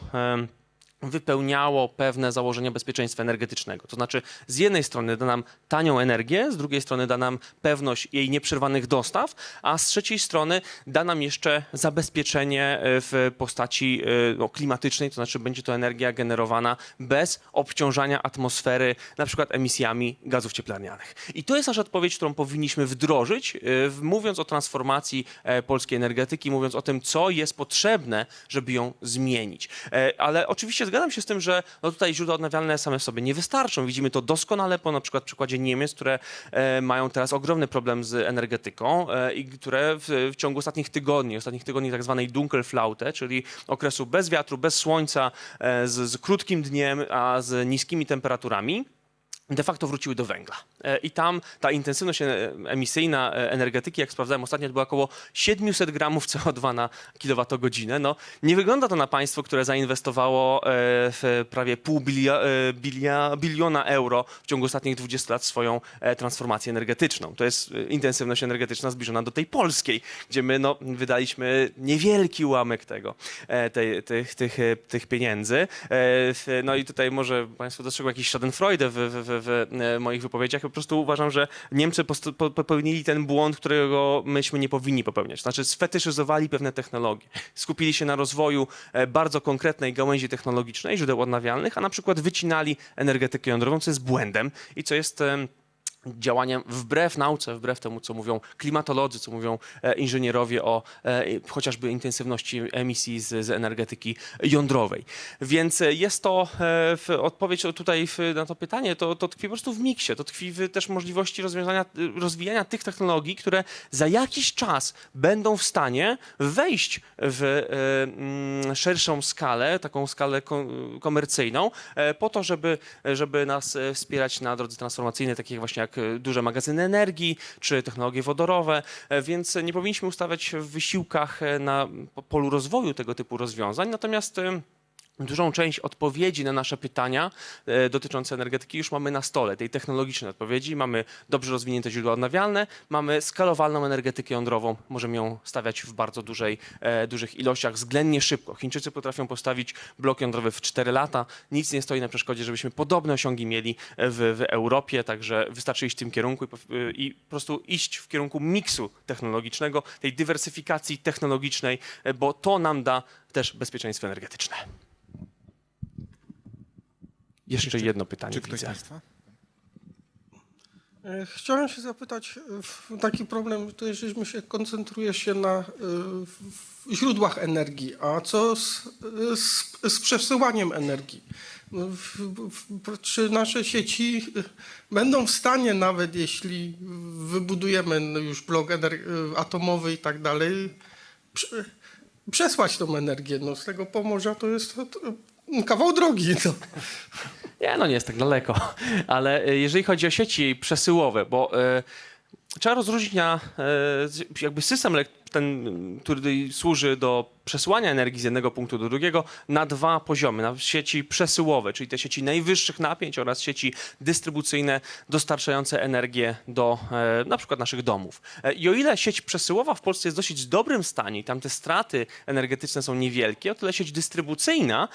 wypełniało pewne założenia bezpieczeństwa energetycznego. To znaczy z jednej strony da nam tanią energię, z drugiej strony da nam pewność jej nieprzerwanych dostaw, a z trzeciej strony da nam jeszcze zabezpieczenie w postaci klimatycznej, to znaczy będzie to energia generowana bez obciążania atmosfery, na przykład emisjami gazów cieplarnianych. I to jest nasza odpowiedź, którą powinniśmy wdrożyć, mówiąc o transformacji polskiej energetyki, mówiąc o tym, co jest potrzebne, żeby ją zmienić. Ale oczywiście zgadzam się z tym, że no tutaj źródła odnawialne same w sobie nie wystarczą. Widzimy to doskonale po na przykład przykładzie Niemiec, które mają teraz ogromny problem z energetyką i które w ciągu ostatnich tygodni tak zwanej Dunkelflaute, czyli okresu bez wiatru, bez słońca, z krótkim dniem, a z niskimi temperaturami, de facto wróciły do węgla. I tam ta intensywność emisyjna energetyki, jak sprawdzałem ostatnio, to była około 700 gramów CO2 na kilowatogodzinę. No, nie wygląda to na państwo, które zainwestowało w prawie biliona euro w ciągu ostatnich 20 lat w swoją transformację energetyczną. To jest intensywność energetyczna zbliżona do tej polskiej, gdzie my no, wydaliśmy niewielki ułamek tych pieniędzy. No i tutaj może państwo dostrzegą jakiś schadenfreude w moich wypowiedziach. Po prostu uważam, że Niemcy popełnili ten błąd, którego myśmy nie powinni popełniać. Znaczy sfetyszyzowali pewne technologie. Skupili się na rozwoju bardzo konkretnej gałęzi technologicznej, źródeł odnawialnych, a na przykład wycinali energetykę jądrową, co jest błędem i co jest działaniem wbrew nauce, wbrew temu, co mówią klimatolodzy, co mówią inżynierowie o chociażby intensywności emisji z energetyki jądrowej. Więc jest to odpowiedź tutaj na to pytanie, to tkwi po prostu w miksie, to tkwi w też możliwości rozwijania tych technologii, które za jakiś czas będą w stanie wejść w szerszą skalę, taką skalę komercyjną, po to, żeby nas wspierać na drodze transformacyjnej, takich właśnie jak duże magazyny energii, czy technologie wodorowe, więc nie powinniśmy ustawiać w wysiłkach na polu rozwoju tego typu rozwiązań, natomiast dużą część odpowiedzi na nasze pytania dotyczące energetyki już mamy na stole, tej technologicznej odpowiedzi. Mamy dobrze rozwinięte źródła odnawialne, mamy skalowalną energetykę jądrową, możemy ją stawiać w bardzo dużych ilościach, względnie szybko. Chińczycy potrafią postawić blok jądrowy w 4 lata, nic nie stoi na przeszkodzie, żebyśmy podobne osiągi mieli w Europie, także wystarczy iść w tym kierunku i po prostu iść w kierunku miksu technologicznego, tej dywersyfikacji technologicznej, bo to nam da też bezpieczeństwo energetyczne. Jeszcze jedno pytanie. Czy ktoś z widzę. Państwa? Chciałem się zapytać, taki problem, to żeśmy się koncentruje się na źródłach energii, a co z przesyłaniem energii? Czy nasze sieci będą w stanie, nawet jeśli wybudujemy już blok atomowy i tak dalej, przesłać tą energię? No, z tego Pomorza to jest kawał drogi. No. Nie, no nie jest tak daleko, ale jeżeli chodzi o sieci przesyłowe, bo trzeba rozróżnić jakby system ten, który służy do przesłania energii z jednego punktu do drugiego, na 2 poziomy. Na sieci przesyłowe, czyli te sieci najwyższych napięć oraz sieci dystrybucyjne dostarczające energię do na przykład naszych domów. I o ile sieć przesyłowa w Polsce jest w dosyć dobrym stanie i tam te straty energetyczne są niewielkie, o tyle sieć dystrybucyjna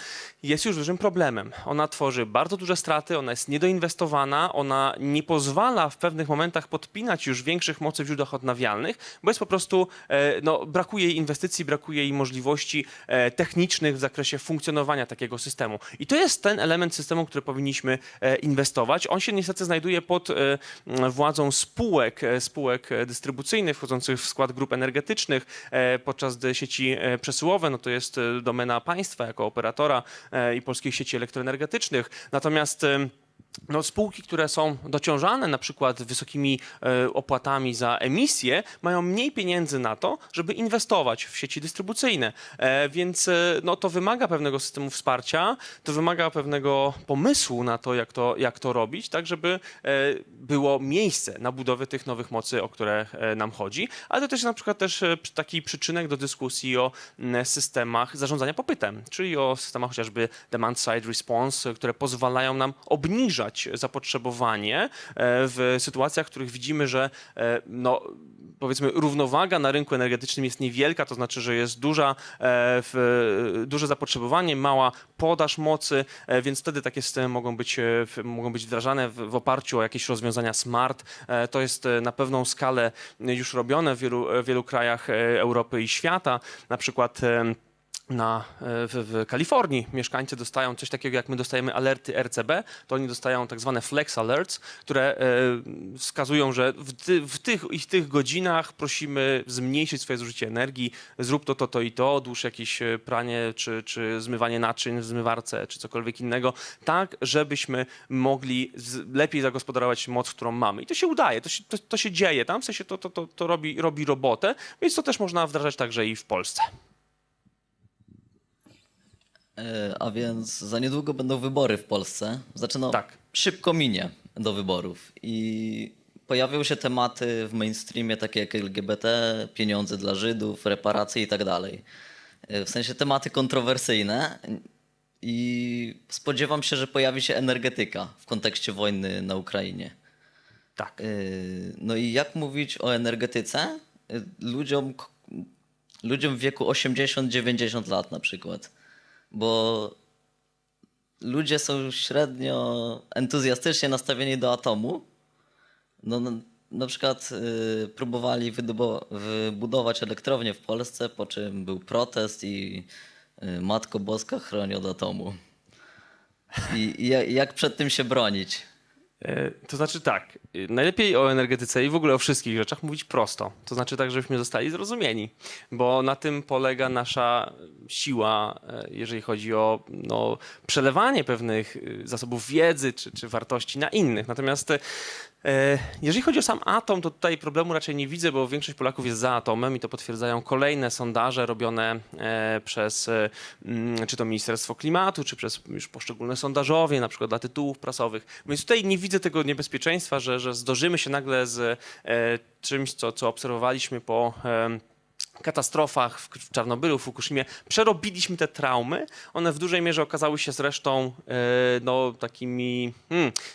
jest już dużym problemem. Ona tworzy bardzo duże straty, ona jest niedoinwestowana, ona nie pozwala w pewnych momentach podpinać już większych mocy w źródłach odnawialnych, bo jest po prostu, brakuje jej inwestycji, brakuje jej możliwości możliwości technicznych w zakresie funkcjonowania takiego systemu. I to jest ten element systemu, który powinniśmy inwestować. On się niestety znajduje pod władzą spółek dystrybucyjnych wchodzących w skład grup energetycznych, podczas gdy sieci przesyłowe, no to jest domena państwa jako operatora i polskich sieci elektroenergetycznych. Natomiast no, spółki, które są dociążane na przykład wysokimi opłatami za emisję, mają mniej pieniędzy na to, żeby inwestować w sieci dystrybucyjne. Więc no, to wymaga pewnego systemu wsparcia, to wymaga pewnego pomysłu na to, jak to robić, tak żeby było miejsce na budowę tych nowych mocy, o które nam chodzi. Ale to też na przykład też taki przyczynek do dyskusji o systemach zarządzania popytem, czyli o systemach chociażby demand side response, które pozwalają nam obniżać zapotrzebowanie w sytuacjach, w których widzimy, że no, powiedzmy równowaga na rynku energetycznym jest niewielka, to znaczy, że jest duże zapotrzebowanie, mała podaż mocy, więc wtedy takie systemy mogą być wdrażane w oparciu o jakieś rozwiązania smart. To jest na pewną skalę już robione w wielu krajach Europy i świata, na przykład w Kalifornii mieszkańcy dostają coś takiego, jak my dostajemy alerty RCB, to oni dostają tak zwane flex alerts, które wskazują, że w tych godzinach prosimy zmniejszyć swoje zużycie energii, zrób to i to, odłóż jakieś pranie czy zmywanie naczyń w zmywarce czy cokolwiek innego, tak żebyśmy mogli lepiej zagospodarować moc, którą mamy. I to się udaje, to się dzieje tam, w sensie to robi robotę, więc to też można wdrażać także i w Polsce. A więc za niedługo będą wybory w Polsce. Tak. Szybko minie do wyborów i pojawią się tematy w mainstreamie takie jak LGBT, pieniądze dla Żydów, reparacje i tak dalej. W sensie tematy kontrowersyjne i spodziewam się, że pojawi się energetyka w kontekście wojny na Ukrainie. Tak. No i jak mówić o energetyce ludziom w wieku 80-90 lat na przykład? Bo ludzie są średnio entuzjastycznie nastawieni do atomu. No, na przykład próbowali wybudować elektrownię w Polsce, po czym był protest i Matko Boska chroni od atomu. I jak przed tym się bronić? To znaczy tak, najlepiej o energetyce i w ogóle o wszystkich rzeczach mówić prosto. To znaczy tak, żebyśmy zostali zrozumieni, bo na tym polega nasza siła, jeżeli chodzi o przelewanie pewnych zasobów wiedzy czy wartości na innych. Natomiast jeżeli chodzi o sam atom, to tutaj problemu raczej nie widzę, bo większość Polaków jest za atomem i to potwierdzają kolejne sondaże robione przez czy to Ministerstwo Klimatu, czy przez już poszczególne sondażowie, na przykład dla tytułów prasowych. Więc tutaj nie widzę tego niebezpieczeństwa, że zderzymy się nagle z czymś, co obserwowaliśmy po katastrofach w Czarnobylu, w Fukushimie. Przerobiliśmy te traumy. One w dużej mierze okazały się zresztą takimi,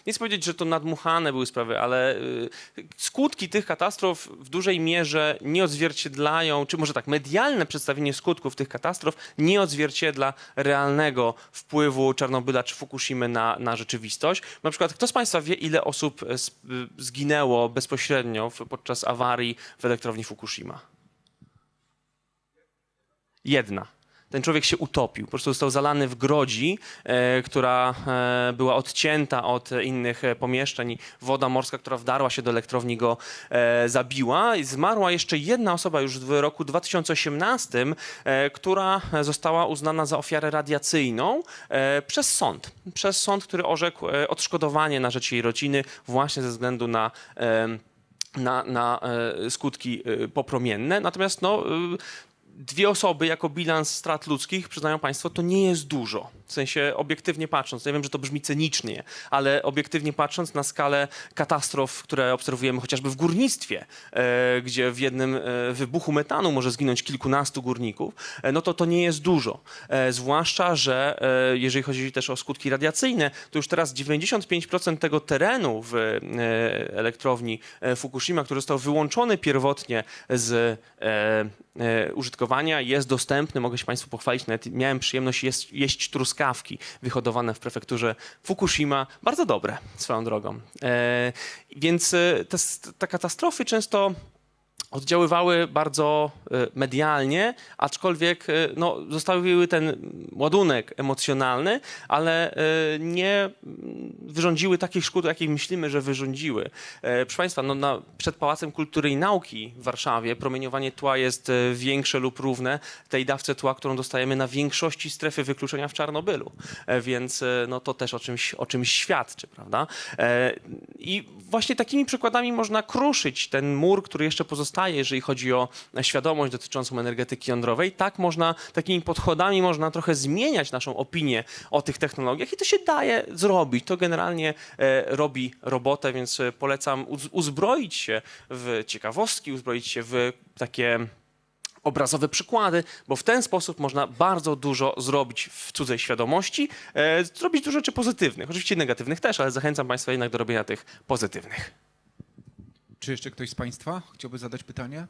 nie chcę powiedzieć, że to nadmuchane były sprawy, ale skutki tych katastrof w dużej mierze nie odzwierciedlają, czy może tak, medialne przedstawienie skutków tych katastrof nie odzwierciedla realnego wpływu Czarnobyla czy Fukushimy na rzeczywistość. Na przykład kto z Państwa wie, ile osób zginęło bezpośrednio podczas awarii w elektrowni Fukushima? Jedna. Ten człowiek się utopił, po prostu został zalany w grodzi, która była odcięta od innych pomieszczeń. Woda morska, która wdarła się do elektrowni, go zabiła. I zmarła jeszcze jedna osoba już w roku 2018, która została uznana za ofiarę radiacyjną przez sąd. Przez sąd, który orzekł odszkodowanie na rzecz jej rodziny właśnie ze względu na skutki popromienne. Natomiast dwie osoby jako bilans strat ludzkich, przyznają Państwo, to nie jest dużo. W sensie obiektywnie patrząc, ja wiem, że to brzmi cynicznie, ale obiektywnie patrząc na skalę katastrof, które obserwujemy chociażby w górnictwie, gdzie w jednym wybuchu metanu może zginąć kilkunastu górników, no to nie jest dużo. Zwłaszcza, że jeżeli chodzi też o skutki radiacyjne, to już teraz 95% tego terenu w elektrowni Fukushima, który został wyłączony pierwotnie z użytkowania, jest dostępny. Mogę się Państwu pochwalić, nawet miałem przyjemność jeść truskawki wyhodowane w prefekturze Fukushima. Bardzo dobre, swoją drogą. Więc te katastrofy często oddziaływały bardzo medialnie, aczkolwiek no, zostawiły ten ładunek emocjonalny, ale nie wyrządziły takich szkód, jakich myślimy, że wyrządziły. Proszę Państwa, no, przed Pałacem Kultury i Nauki w Warszawie promieniowanie tła jest większe lub równe tej dawce tła, którą dostajemy na większości strefy wykluczenia w Czarnobylu. Więc no, to też o czymś świadczy, prawda? I właśnie takimi przykładami można kruszyć ten mur, który jeszcze pozostaje, jeżeli chodzi o świadomość dotyczącą energetyki jądrowej. Tak można, takimi podchodami można trochę zmieniać naszą opinię o tych technologiach i to się daje zrobić. To generalnie robi robotę, więc polecam uzbroić się w ciekawostki, uzbroić się w takie obrazowe przykłady, bo w ten sposób można bardzo dużo zrobić w cudzej świadomości, zrobić dużo rzeczy pozytywnych, oczywiście negatywnych też, ale zachęcam Państwa jednak do robienia tych pozytywnych. Czy jeszcze ktoś z Państwa chciałby zadać pytanie?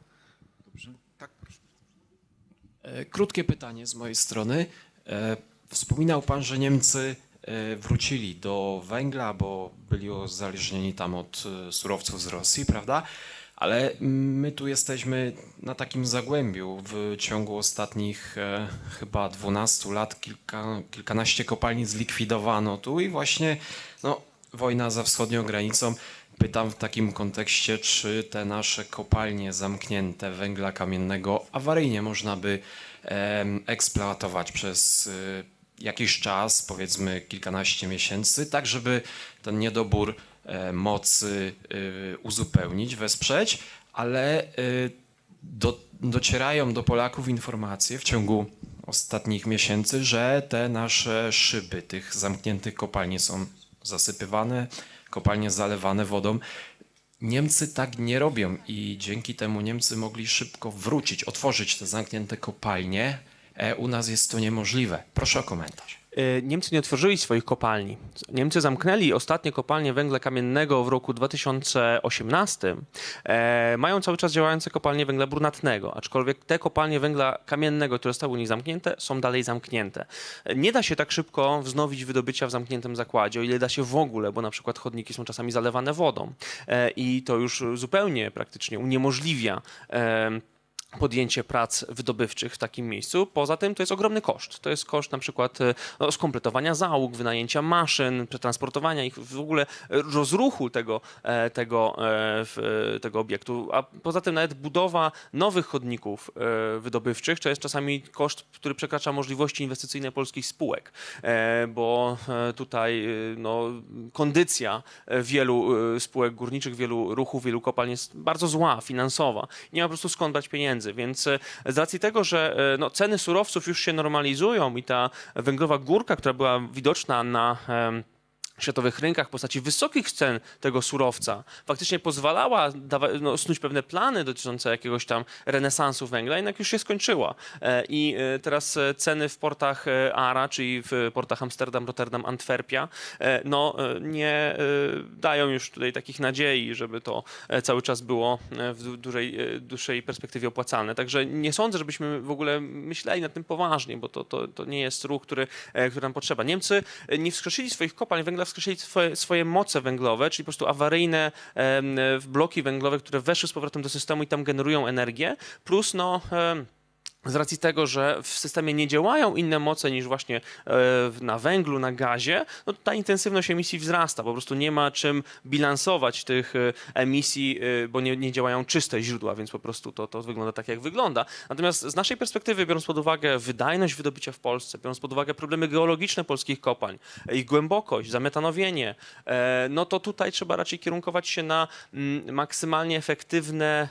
Dobrze. Tak, proszę. Krótkie pytanie z mojej strony. Wspominał Pan, że Niemcy wrócili do węgla, bo byli uzależnieni tam od surowców z Rosji, prawda? Ale my tu jesteśmy na takim zagłębiu. W ciągu ostatnich chyba 12 lat kilkanaście kopalni zlikwidowano tu i właśnie no, wojna za wschodnią granicą. Pytam w takim kontekście, czy te nasze kopalnie zamknięte węgla kamiennego awaryjnie można by eksploatować przez jakiś czas, powiedzmy kilkanaście miesięcy, tak żeby ten niedobór mocy uzupełnić, wesprzeć, ale docierają do Polaków informacje w ciągu ostatnich miesięcy, że te nasze szyby tych zamkniętych kopalni są zasypywane, kopalnie zalewane wodą. Niemcy tak nie robią i dzięki temu Niemcy mogli szybko wrócić, otworzyć te zamknięte kopalnie. U nas jest to niemożliwe. Proszę o komentarz. Niemcy nie otworzyli swoich kopalni. Niemcy zamknęli ostatnie kopalnie węgla kamiennego w roku 2018. Mają cały czas działające kopalnie węgla brunatnego, aczkolwiek te kopalnie węgla kamiennego, które zostały u nich zamknięte, są dalej zamknięte. Nie da się tak szybko wznowić wydobycia w zamkniętym zakładzie, o ile da się w ogóle, bo na przykład chodniki są czasami zalewane wodą i to już zupełnie praktycznie uniemożliwia podjęcie prac wydobywczych w takim miejscu. Poza tym to jest ogromny koszt. To jest koszt na przykład no, skompletowania załóg, wynajęcia maszyn, przetransportowania ich, w ogóle rozruchu tego obiektu. A poza tym nawet budowa nowych chodników wydobywczych to jest czasami koszt, który przekracza możliwości inwestycyjne polskich spółek, bo tutaj no, kondycja wielu spółek górniczych, wielu ruchów, wielu kopalń jest bardzo zła, finansowa. Nie ma po prostu skąd brać pieniędzy. Więc z racji tego, że no, ceny surowców już się normalizują i ta węglowa górka, która była widoczna na światowych rynkach w postaci wysokich cen tego surowca faktycznie pozwalała snuć pewne plany dotyczące jakiegoś tam renesansu węgla, jednak już się skończyła. I teraz ceny w portach ARA, czyli w portach Amsterdam, Rotterdam, Antwerpia, no nie dają już tutaj takich nadziei, żeby to cały czas było w dłuższej perspektywie opłacalne. Także nie sądzę, żebyśmy w ogóle myśleli nad tym poważnie, bo to nie jest ruch, który nam potrzeba. Niemcy nie wskrzesili swoich kopalń węgla, wskrzesili swoje moce węglowe, czyli po prostu awaryjne bloki węglowe, które weszły z powrotem do systemu i tam generują energię, plus no z racji tego, że w systemie nie działają inne moce niż właśnie na węglu, na gazie, no to ta intensywność emisji wzrasta. Po prostu nie ma czym bilansować tych emisji, bo nie działają czyste źródła, więc po prostu to wygląda tak, jak wygląda. Natomiast z naszej perspektywy, biorąc pod uwagę wydajność wydobycia w Polsce, biorąc pod uwagę problemy geologiczne polskich kopalń, ich głębokość, zametanowienie, no to tutaj trzeba raczej kierunkować się na maksymalnie efektywne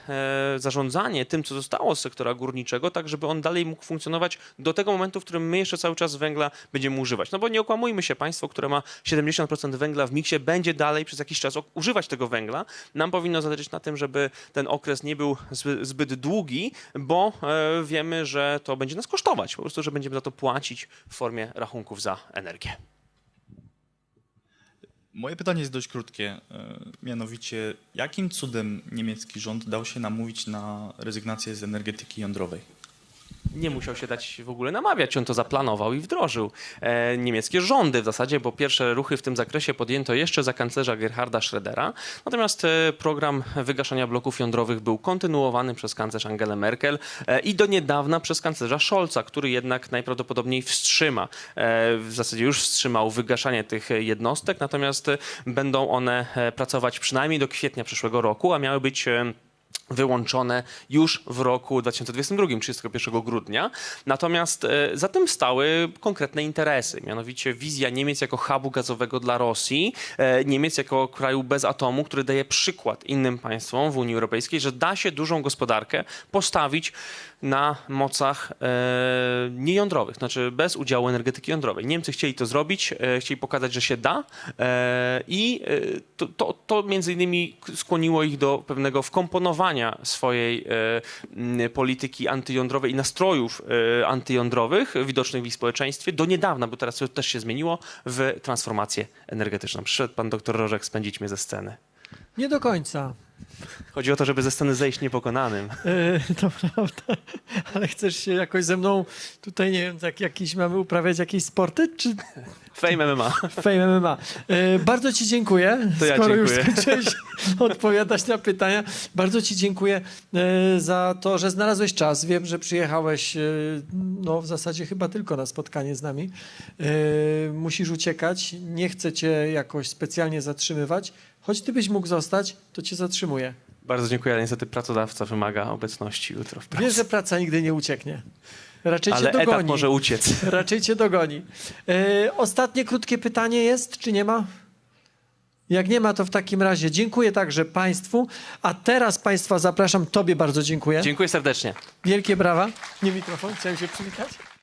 zarządzanie tym, co zostało z sektora górniczego, tak żeby on dalej mógł funkcjonować do tego momentu, w którym my jeszcze cały czas węgla będziemy używać. No bo nie okłamujmy się, państwo, które ma 70% węgla w miksie, będzie dalej przez jakiś czas używać tego węgla. Nam powinno zależeć na tym, żeby ten okres nie był zbyt długi, bo wiemy, że to będzie nas kosztować. Po prostu, że będziemy za to płacić w formie rachunków za energię. Moje pytanie jest dość krótkie. Mianowicie, jakim cudem niemiecki rząd dał się namówić na rezygnację z energetyki jądrowej? nie musiał się dać w ogóle namawiać, on to zaplanował i wdrożył. Niemieckie rządy w zasadzie, bo pierwsze ruchy w tym zakresie podjęto jeszcze za kanclerza Gerharda Schrödera, natomiast program wygaszania bloków jądrowych był kontynuowany przez kanclerz Angelę Merkel i do niedawna przez kanclerza Scholza, który jednak najprawdopodobniej wstrzyma, w zasadzie już wstrzymał wygaszanie tych jednostek, natomiast będą one pracować przynajmniej do kwietnia przyszłego roku, a miały być wyłączone już w roku 2022, 31 grudnia. Natomiast za tym stały konkretne interesy, mianowicie wizja Niemiec jako hubu gazowego dla Rosji, Niemiec jako kraju bez atomu, który daje przykład innym państwom w Unii Europejskiej, że da się dużą gospodarkę postawić na mocach niejądrowych, znaczy bez udziału energetyki jądrowej. Niemcy chcieli to zrobić, chcieli pokazać, że się da i to między innymi skłoniło ich do pewnego wkomponowania swojej polityki antyjądrowej i nastrojów antyjądrowych widocznych w ich społeczeństwie do niedawna, bo teraz to też się zmieniło, w transformację energetyczną. Przyszedł pan doktor Rożek spędzić mnie ze sceny. Nie do końca. Chodzi o to, żeby ze sceny zejść niepokonanym. To prawda, ale chcesz się jakoś ze mną tutaj, nie wiem, tak jakiś mamy uprawiać jakieś sporty, czy Fame MMA. Fame MMA? Bardzo ci dziękuję, To ja skoro już dziękuję. skończyłeś odpowiadać na pytania. Bardzo ci dziękuję za to, że znalazłeś czas. Wiem, że przyjechałeś no, w zasadzie chyba tylko na spotkanie z nami. Musisz uciekać, nie chcę cię jakoś specjalnie zatrzymywać. Choć ty byś mógł zostać, to cię zatrzymuję. Bardzo dziękuję, ale niestety pracodawca wymaga obecności jutro w pracy. Wiesz, że praca nigdy nie ucieknie. Raczej Ale cię dogoni. etat może uciec. Raczej cię dogoni. Ostatnie krótkie pytanie jest, czy nie ma? Jak nie ma, to w takim razie dziękuję także Państwu. A teraz Państwa zapraszam, Tobie bardzo dziękuję. Dziękuję serdecznie. Wielkie brawa. Nie mikrofon, chciałem się przywitać.